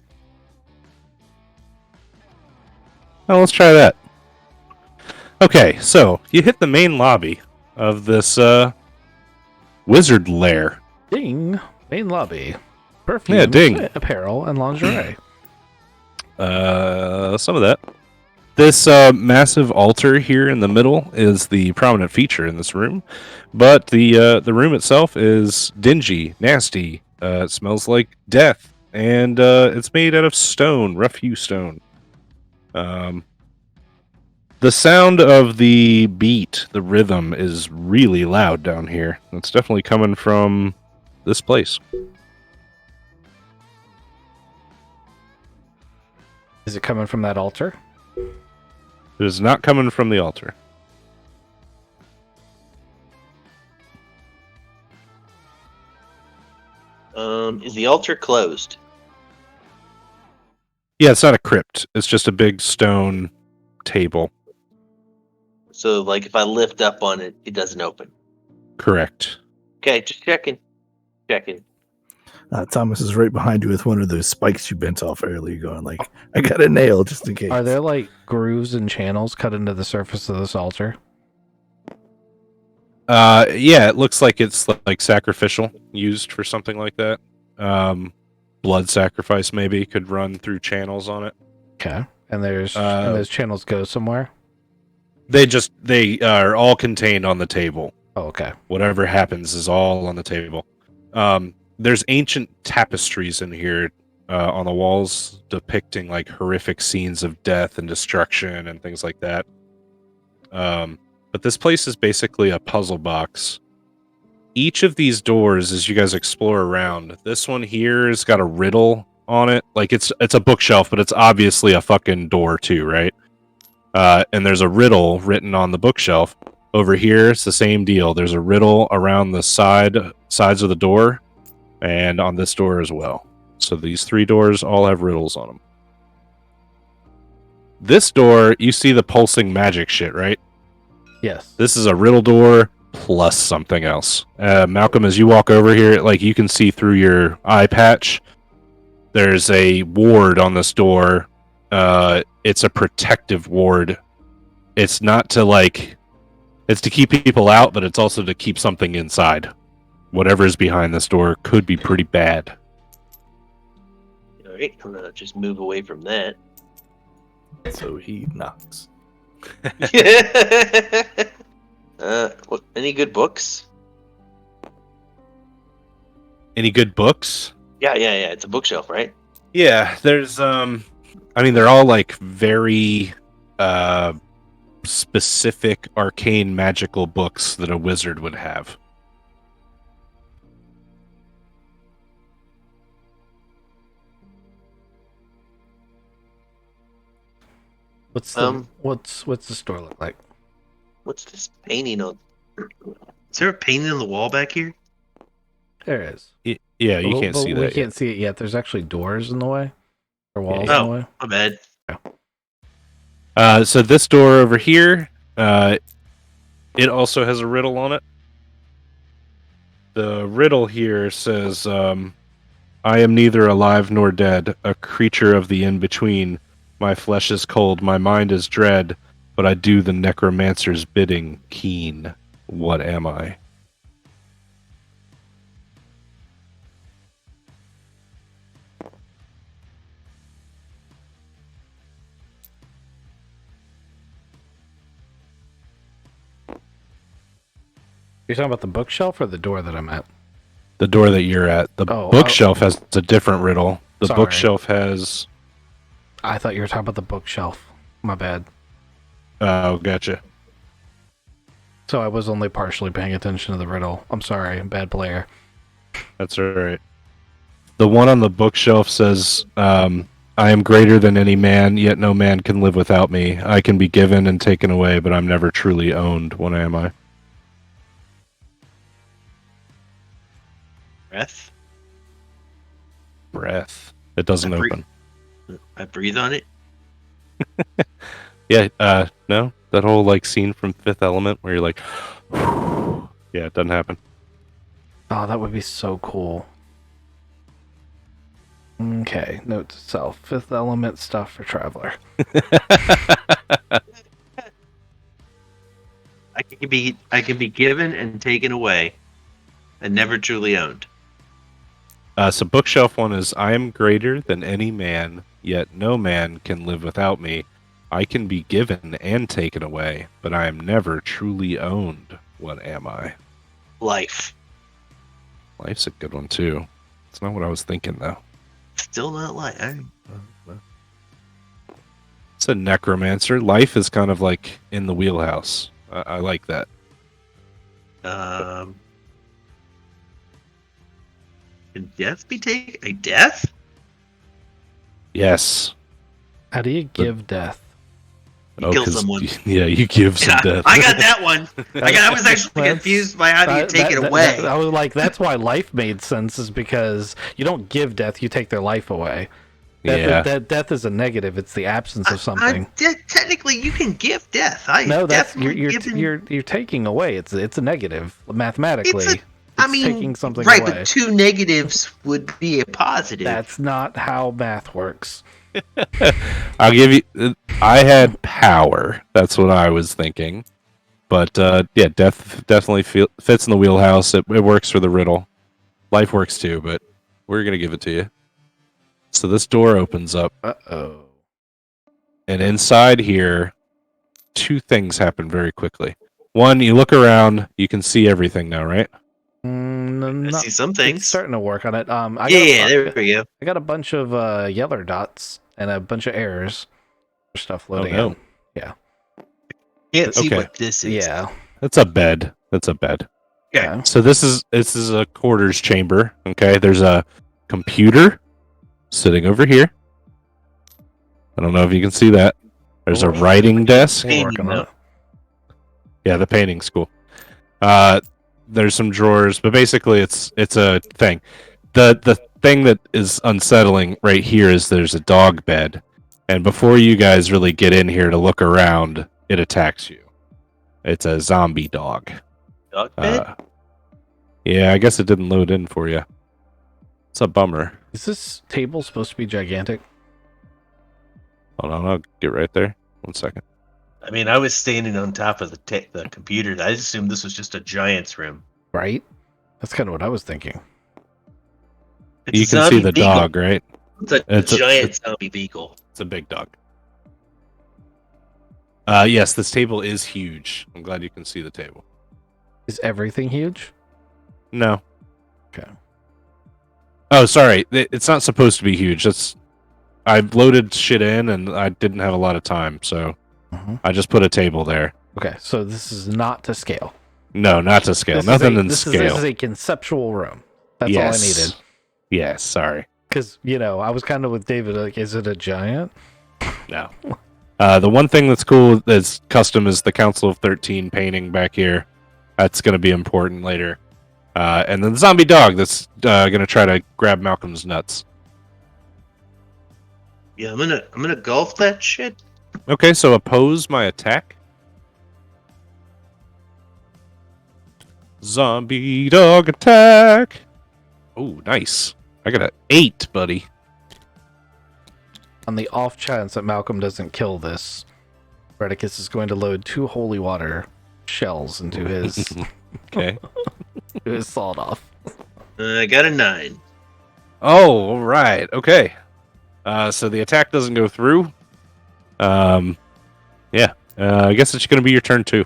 Oh, let's try that. Okay, so you hit the main lobby of this wizard lair.
Ding. Main lobby. Perfume.
Yeah, ding.
Apparel and lingerie.
Some of that. This massive altar here in the middle is the prominent feature in this room, but the room itself is dingy, nasty. It smells like death, and it's made out of stone, rough hew stone. The sound of the beat, the rhythm, is really loud down here. It's definitely coming from this place.
Is it coming from that altar?
It is not coming from the altar.
Is the altar closed?
Yeah, it's not a crypt. It's just a big stone table.
So, like, if I lift up on it, it doesn't open.
Correct.
Okay, just checking.
Thomas is right behind you with one of those spikes you bent off earlier, going like, I got a nail just in case.
Are there like grooves and channels cut into the surface of this altar?
Yeah, it looks like it's like sacrificial, used for something like that. Blood sacrifice maybe could run through channels on it.
Okay. And those channels go somewhere?
They are all contained on the table.
Oh, okay.
Whatever happens is all on the table. There's ancient tapestries in here on the walls depicting like horrific scenes of death and destruction and things like that. But this place is basically a puzzle box. Each of these doors, as you guys explore around, this one here has got a riddle on it. Like it's a bookshelf, but it's obviously a fucking door too, right? And there's a riddle written on the bookshelf. Over here, it's the same deal. There's a riddle around the sides of the door, and on this door as well. So these 3 doors all have riddles on them. This door, you see the pulsing magic shit, right?
Yes.
This is a riddle door plus something else. Malcolm, as you walk over here, like you can see through your eye patch, there's a ward on this door. It's a protective ward. It's not to it's to keep people out, but it's also to keep something inside. Whatever's behind this door could be pretty bad.
All right, I'm gonna just move away from that.
So he knocks.
Any good books?
Any good books?
Yeah. It's a bookshelf, right?
Yeah, there's they're all like very specific arcane magical books that a wizard would have.
What's the store look like?
What's this painting on? Is there a painting on the wall back here?
There is.
Yeah, you can't see that.
We can't see it yet. There's actually doors in the way, or walls in the way.
My bad.
So this door over here, it also has a riddle on it. The riddle here says, I am neither alive nor dead, a creature of the in-between. My flesh is cold, my mind is dread, but I do the necromancer's bidding keen. What am I?
You're talking about the bookshelf or the door that I'm at?
The door that you're at. The bookshelf has a different riddle. The bookshelf has...
I thought you were talking about the bookshelf. My bad.
Oh, gotcha.
So I was only partially paying attention to the riddle. I'm sorry, I'm bad player.
That's alright. The one on the bookshelf says, I am greater than any man, yet no man can live without me. I can be given and taken away, but I'm never truly owned. What am I? Breath. It doesn't open.
I breathe on it?
Yeah, no. That whole scene from Fifth Element where you're like, yeah, it doesn't happen.
Oh, that would be so cool. Okay, note to self. Fifth Element stuff for Traveler.
I can be given and taken away, and never truly owned.
So bookshelf one is, I am greater than any man, yet no man can live without me. I can be given and taken away, but I am never truly owned. What am I?
Life.
Life's a good one, too. It's not what I was thinking, though.
Still not life.
It's a necromancer. Life is kind of like in the wheelhouse. I like that.
Can death be taken? A death?
Yes.
How do you give death?
You kill someone.
Yeah, you give some death.
I got that one. I was actually confused by how do you take it away.
I was like, that's why life made sense, is because you don't give death, you take their life away. Death is a negative. It's the absence of something.
Technically, you can give death.
You're taking away. It's a negative mathematically. Taking something
right,
away.
But two negatives would be a positive.
That's not how math works.
I'll give you... I had power. That's what I was thinking. But, yeah, death definitely fits in the wheelhouse. It works for the riddle. Life works too, but we're going to give it to you. So this door opens up.
Uh-oh.
And inside here, two things happen very quickly. One, you look around, you can see everything now, right?
I see some things.
Starting to work on it.
There we go.
I got a bunch of yellow dots and a bunch of errors for stuff loading in. Yeah.
Can't see what this is.
Yeah.
That's a bed. Okay.
Yeah.
So this is a quarters chamber. Okay. There's a computer sitting over here. I don't know if you can see that. There's a writing desk.
We're working on it.
Yeah, the painting's cool. There's some drawers, but basically it's a thing. The thing that is unsettling right here is there's a dog bed, and before you guys really get in here to look around, it attacks you. It's a zombie dog.
Dog bed?
Yeah, I guess it didn't load in for you. It's a bummer.
Is this table supposed to be gigantic?
Hold on, I'll get right there. 1 second.
I mean, I was standing on top of the computer. I assumed this was just a giant's room.
Right? That's kind of what I was thinking.
It's
You
a
can see
zombie
the
beagle.
dog, right?
It's a giant zombie beagle.
It's a big dog. Yes, this table is huge. I'm glad you can see the table.
Is everything huge?
No.
Okay.
Oh, sorry. It's not supposed to be huge. I've loaded shit in, and I didn't have a lot of time, so I just put a table there.
Okay, so this is not to scale.
No, not to scale.
This
Nothing
is a,
in
this
scale.
Is, this is a conceptual room. That's all I needed.
Yes, sorry.
Because, I was kind of with David, like, is it a giant?
No. The one thing that's cool that's custom is the Council of 13 painting back here. That's going to be important later. And then the zombie dog that's going to try to grab Malcolm's nuts.
Yeah, I'm gonna golf that shit.
Okay, so oppose my attack. Zombie dog attack. Oh, nice. I got an 8, buddy.
On the off chance that Malcolm doesn't kill this, Redicus is going to load 2 holy water shells into his
Okay.
to his sawed off.
I got a 9.
Oh, all right. Okay. So the attack doesn't go through. Yeah. I guess it's going to be your turn too.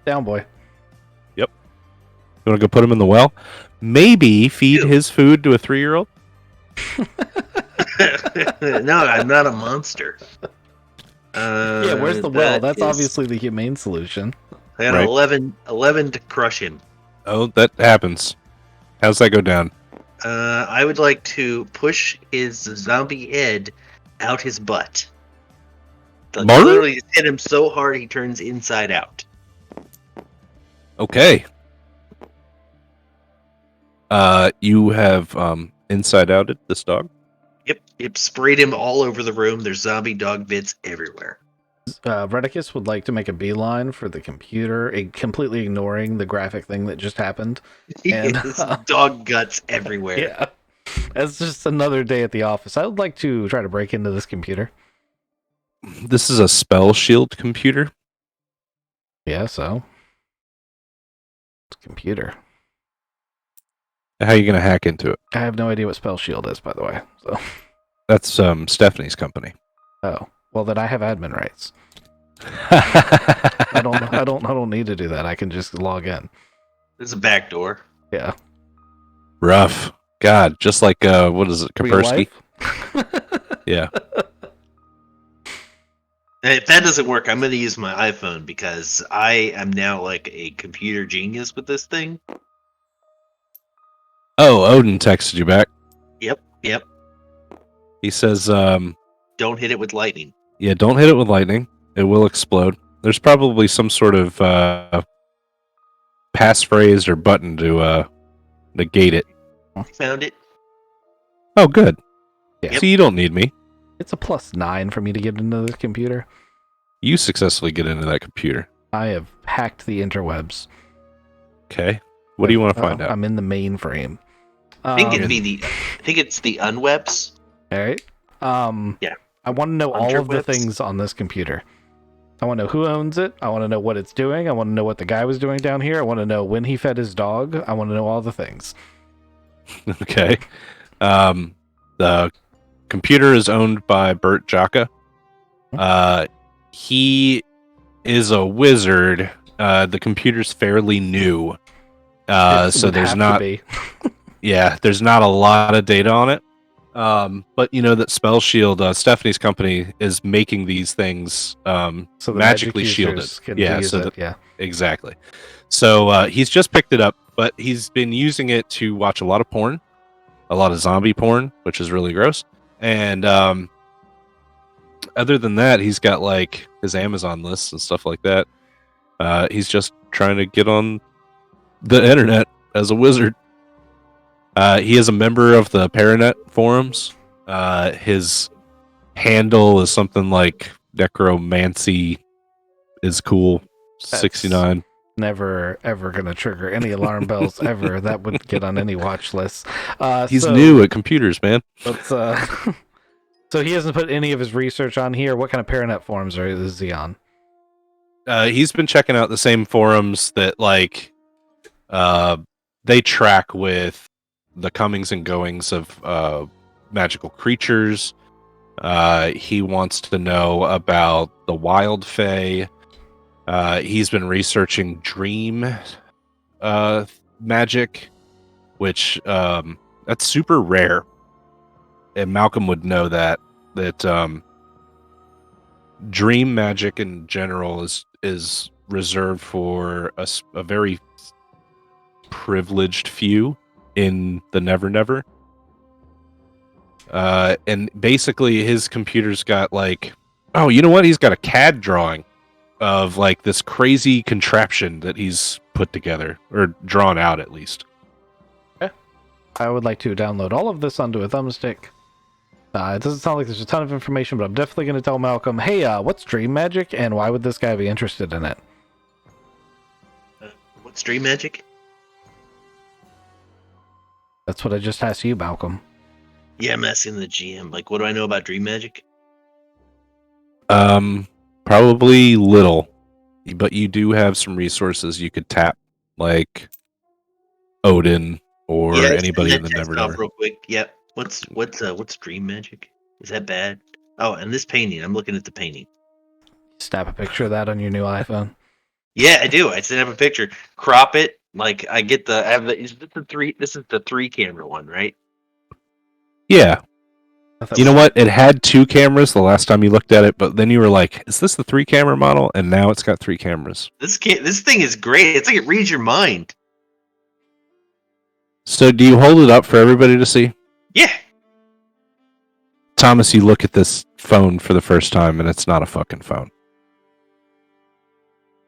Down, boy.
You want to go put him in the well? Maybe feed his food to a 3-year-old?
No, I'm not a monster.
Yeah, where's the well?
that
That's
is-
obviously the humane solution.
I got
Right.
11 to crush him.
Oh, that happens. How's that go down?
I would like to push his zombie head out his butt.
Martin?
Literally hit him so hard he turns inside out.
Okay. You have inside outed this dog?
Yep, sprayed him all over the room. There's zombie dog bits everywhere.
Redicus would like to make a beeline for the computer, completely ignoring the graphic thing that just happened. And,
There's dog guts everywhere.
Yeah. It's just another day at the office. I would like to try to break into this computer.
This is a spell shield computer.
Yeah, so. It's a computer.
How are you going to hack into it?
I have no idea what Spell Shield is, by the way. So.
That's Stephanie's company.
Oh. Well, then I have admin rights. I don't need to do that. I can just log in.
There's a back door.
Yeah.
Rough. God, just like what is it,
Real
Kaspersky?
life?
Yeah.
And if that doesn't work, I'm going to use my iPhone because I am now like a computer genius with this thing.
Oh, Odin texted you back.
Yep.
He says,
Don't hit it with lightning.
yeah, don't hit it with lightning. It will explode. There's probably some sort of passphrase or button to negate it.
Found it.
Oh, good.
Yeah.
So you don't need me.
It's a +9 for me to get into this computer.
You successfully get into that computer.
I have hacked the interwebs.
Okay. What do you want to find out?
I'm in the mainframe.
I think it's the unwebs.
All right.
Yeah.
I want to know all of the
Underwebs.
things on this computer. I want to know who owns it. I want to know what it's doing. I want to know what the guy was doing down here. I want to know when he fed his dog. I want to know all the things.
Okay. The computer is owned by Bert Jaka. He is a wizard. The computer's fairly new.
It
So
would
there's
have to
not
be.
yeah, there's not a lot of data on it. But you know that Spell Shield, Stephanie's company, is making these things
So the
magically
magic
shielded.
users can
Yeah,
use
so
it.
that
Yeah.
exactly. So he's just picked it up, but he's been using it to watch a lot of porn, a lot of zombie porn, which is really gross. And other than that, he's got like his Amazon lists and stuff like that. He's just trying to get on the internet as a wizard. He is a member of the Paranet forums. His handle is something like necromancy is cool. 69.
Never ever gonna trigger any alarm bells ever. That would get on any watch list.
He's new at computers, man.
Let's, so he hasn't put any of his research on here. What kind of Paranet forums is he on?
He's been checking out the same forums that they track with the comings and goings of magical creatures. He wants to know about the wild fae. He's been researching dream magic, which that's super rare. And Malcolm would know that dream magic in general is reserved for a very privileged few in the Never Never. And basically his computer's got oh, you know what? He's got a CAD drawing of this crazy contraption that he's put together, or drawn out at least.
Okay. I would like to download all of this onto a thumbstick. It doesn't sound like there's a ton of information, but I'm definitely going to tell Malcolm, hey, what's dream magic, and why would this guy be interested in it?
What's dream magic?
That's what I just asked you, Malcolm.
Yeah, I'm asking the GM. What do I know about dream magic?
Probably little, but you do have some resources you could tap, like Odin or anybody in the Never Never.
Real quick. Yep. What's dream magic? Is that bad? Oh, and this painting. I'm looking at the painting.
Snap a picture of that on your new iPhone.
Yeah, I do. I snap a picture, crop it. I get the. I have the. Is this the three? This is the 3-camera one, right?
Yeah. You know what? It had 2 cameras the last time you looked at it, but then you were like, "Is this the 3-camera model?" And now it's got 3 cameras.
This thing is great. It's like it reads your mind.
So, do you hold it up for everybody to see?
Yeah.
Thomas, you look at this phone for the first time, and it's not a fucking phone.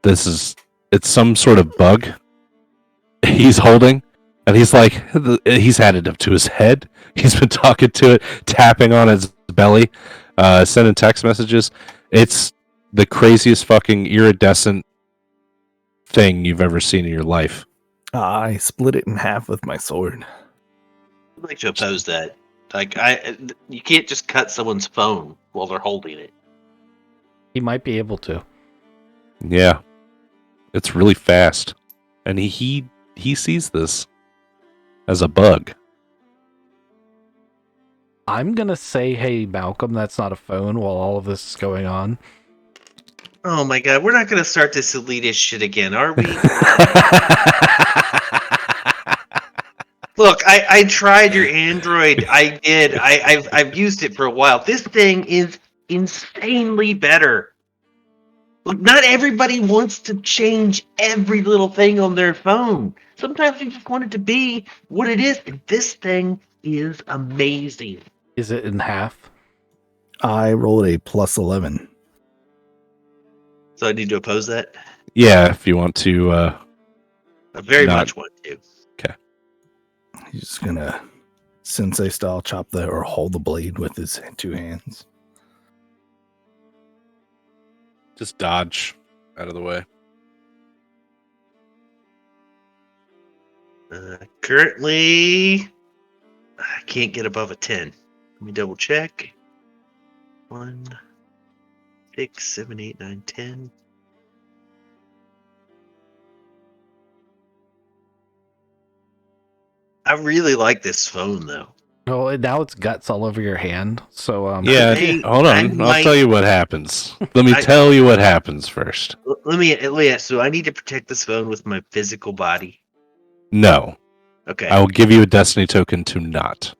It's some sort of bug he's holding, and he's had it up to his head. He's been talking to it, tapping on his belly, sending text messages. It's the craziest fucking iridescent thing you've ever seen in your life.
I split it in half with my sword.
I'd like to oppose that. You can't just cut someone's phone while they're holding it.
He might be able to.
Yeah. It's really fast. And he sees this as a bug.
I'm going to say, hey, Malcolm, that's not a phone while all of this is going on.
Oh my god, we're not going to start this elitist shit again, are we? Look, I tried your Android. I did. I've used it for a while. This thing is insanely better. Look, not everybody wants to change every little thing on their phone. Sometimes you just want it to be what it is. And this thing is amazing.
Is it in half?
I rolled a +11.
So I need to oppose that?
Yeah, if you want to.
I very much want to.
Okay.
He's just gonna sensei style chop or hold the blade with his 2 hands.
Just dodge out of the way.
Currently, I can't get above a 10. Let me double check. 1, 6, 7, 8, 9, 10. I really like this phone, though.
Oh, now it's guts all over your hand. So
yeah, hold on. I'll tell you what happens. Let me tell you what happens first.
So I need to protect this phone with my physical body.
No.
Okay.
I will give you a destiny token to not.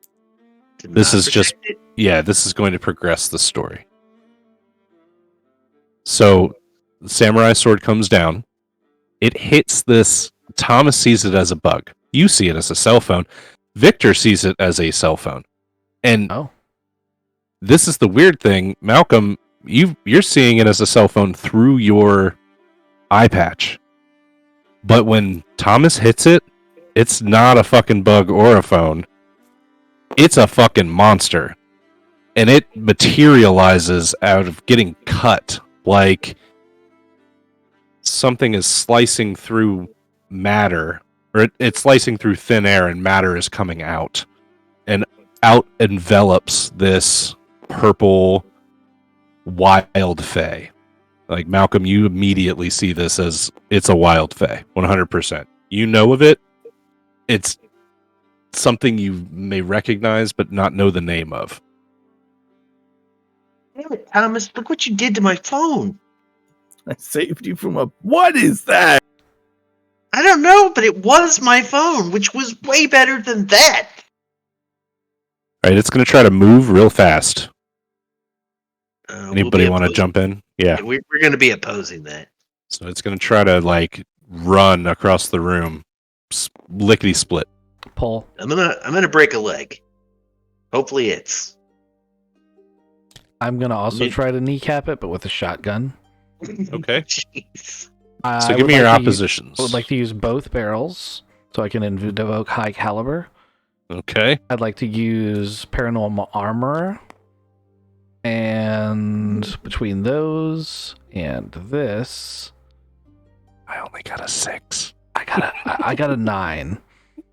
This is just
it?
Yeah, this is going to progress the story. So, the samurai sword comes down. It hits this. Thomas sees it as a bug. You see it as a cell phone. Victor sees it as a cell phone. And this is the weird thing. Malcolm, you're seeing it as a cell phone through your eye patch. But when Thomas hits it, it's not a fucking bug or a phone. It's a fucking monster. And it materializes out of getting cut like something is slicing through matter, or it's slicing through thin air and matter is coming out. And out envelops this purple wild fae. Like, Malcolm, you immediately see this as it's a wild fae, 100%. You know of it. It's something you may recognize but not know the name of.
Damn it, Thomas, look what you did to my phone.
I saved you from a... What is that?
I don't know, but it was my phone, which was way better than that.
All right, it's going to try to move real fast. Anybody
We'll
want to jump in? Yeah.
We're going to be opposing that.
So it's going to try to, like, run across the room. Lickety split.
Pull.
I'm gonna break a leg. Hopefully it's.
I'm gonna also try to kneecap it, but with a shotgun.
Okay.
Jeez.
So give me your oppositions.
I would like to use both barrels, so I can invoke high caliber.
Okay.
I'd like to use paranormal armor. And between those and this,
I only got a 6.
I got a 9.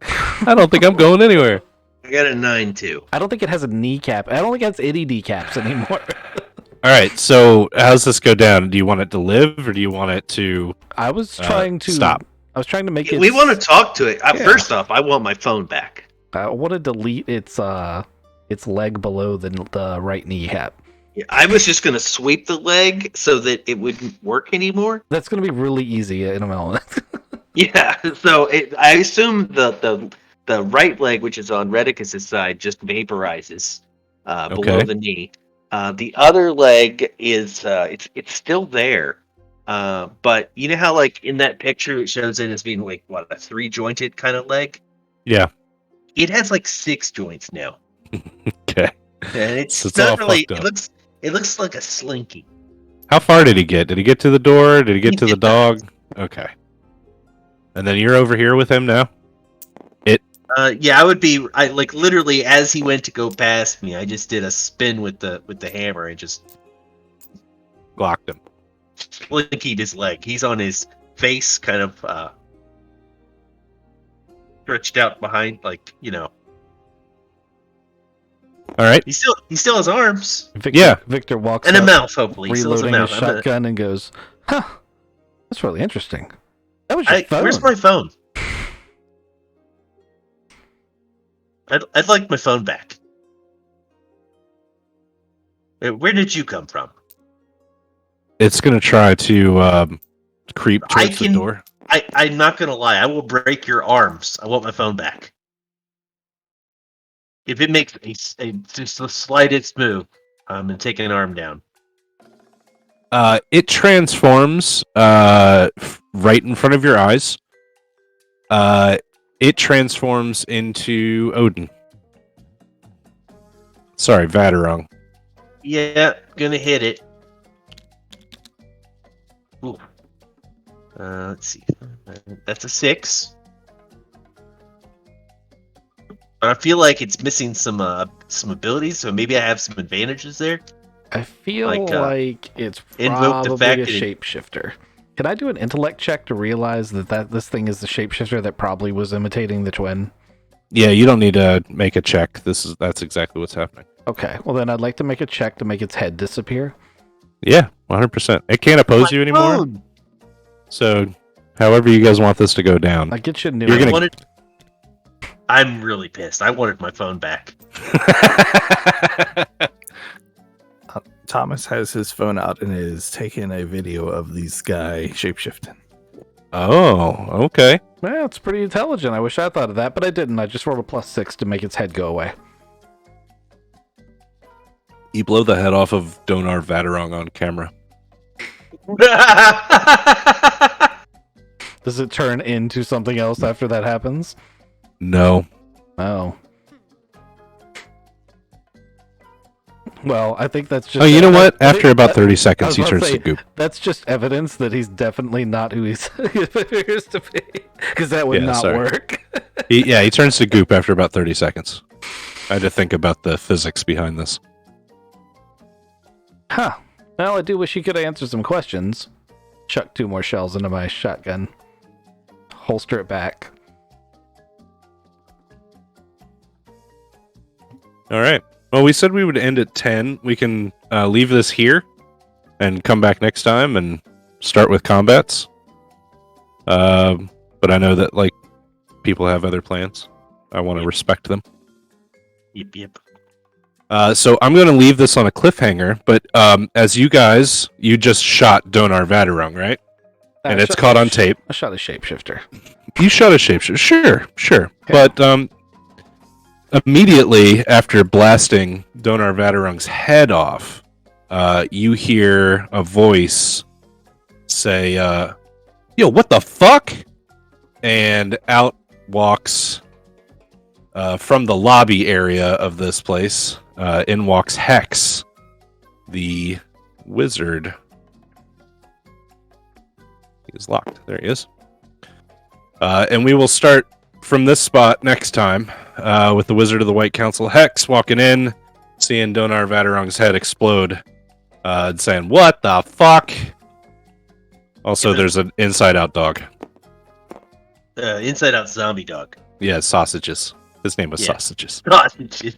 I don't think I'm going anywhere.
I got a 9 too.
I don't think it has a kneecap. I don't think it has any kneecaps anymore.
All right, so how's this go down? Do you want it to live, or do you want it to?
I was trying to
stop.
I was trying to make it.
We want to talk to it. First off, I want my phone back.
I want to delete its leg below the right kneecap.
Yeah, I was just gonna sweep the leg so that it wouldn't work anymore.
That's gonna be really easy in a moment.
Yeah, so I assume the right leg, which is on Redicus's side, just vaporizes below the knee. The other leg is it's still there, but you know how, like, in that picture it shows it as being like what, a 3-jointed kind of leg?
Yeah.
It has like 6 joints now.
Okay.
And it's
all
not really.
fucked up.
It looks like a slinky.
How far did he get? Did he get to the door? Did he get to the dog? Okay. And then you're over here with him now?
Yeah, I like literally as he went to go past me, I just did a spin with the hammer and just
Glocked him.
slinkied his leg. He's on his face, kind of stretched out behind, like, you know.
All right.
He still has arms.
Victor walks
and a
up,
mouth. Hopefully, he still has a
reloading
mouth.
his shotgun, and goes, "Huh, that's really interesting. That was your phone.
Where's my phone? I'd like my phone back. Where did you come from?
It's going to try to creep towards the door.
I'm not going to lie. I will break your arms. I want my phone back. If it makes just the slightest move, I'm going to take an arm down.
It transforms right in front of your eyes. It transforms into Odin. Sorry, Vadarung.
Yeah, gonna hit it. Ooh. Let's see. That's a 6. I feel like it's missing some abilities, so maybe I have some advantages there.
I feel like it's
invoke the
probably
fact
a
that
shapeshifter. Can I do an intellect check to realize that this thing is the shapeshifter that probably was imitating the twin?
Yeah, you don't need to make a check. That's exactly what's happening.
Okay, well then I'd like to make a check to make its head disappear.
Yeah, 100%. It can't oppose you anymore.
phone!
So, however you guys want this to go down.
I get you new.
You're gonna-
I'm really pissed. I wanted my phone back.
Thomas has his phone out and is taking a video of these guy shapeshifting.
Oh, okay.
Well, it's pretty intelligent. I wish I thought of that, but I didn't. I just rolled a +6 to make its head go away.
You blow the head off of Donar Vadarung on camera.
Does it turn into something else after that happens?
No.
Oh. Well, I think that's just.
Oh, you know what? After about 30 seconds, he turns to goop.
That's just evidence that he's definitely not who he appears to be, because that would not work.
He turns to goop after about 30 seconds. I had to think about the physics behind this.
Huh. Well, I do wish he could answer some questions. Chuck 2 more shells into my shotgun. Holster it back.
All right. Well, we said we would end at 10. We can leave this here and come back next time and start with combats. But I know that like people have other plans. I want to respect them.
Yep.
So I'm going to leave this on a cliffhanger, but as you just shot Donar Vadarung, right? And it's caught on tape.
I shot a shapeshifter.
You shot a shapeshifter, sure.
Okay.
But immediately after blasting Donar Vadarung's head off, you hear a voice say, yo, what the fuck? And out walks, from the lobby area of this place, in walks Hex, the wizard. He's locked. There he is. And we will start from this spot next time with the Wizard of the White Council, Hex, walking in, seeing Donar Vadarung's head explode, and saying, what the fuck? Also, there's an inside-out dog.
Inside-out zombie dog.
Yeah, sausages. His name was Sausages.
Sausages.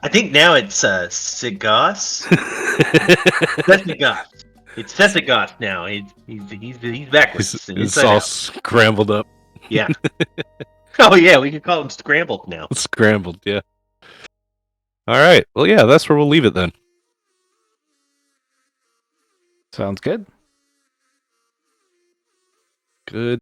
I think now it's Sigos. Sethagos. It's Sethagos now. He's backwards.
It's all scrambled up.
Yeah. Oh yeah, we could call him scrambled now.
Scrambled, yeah. All right. Well, yeah, that's where we'll leave it then.
Sounds good.
Good.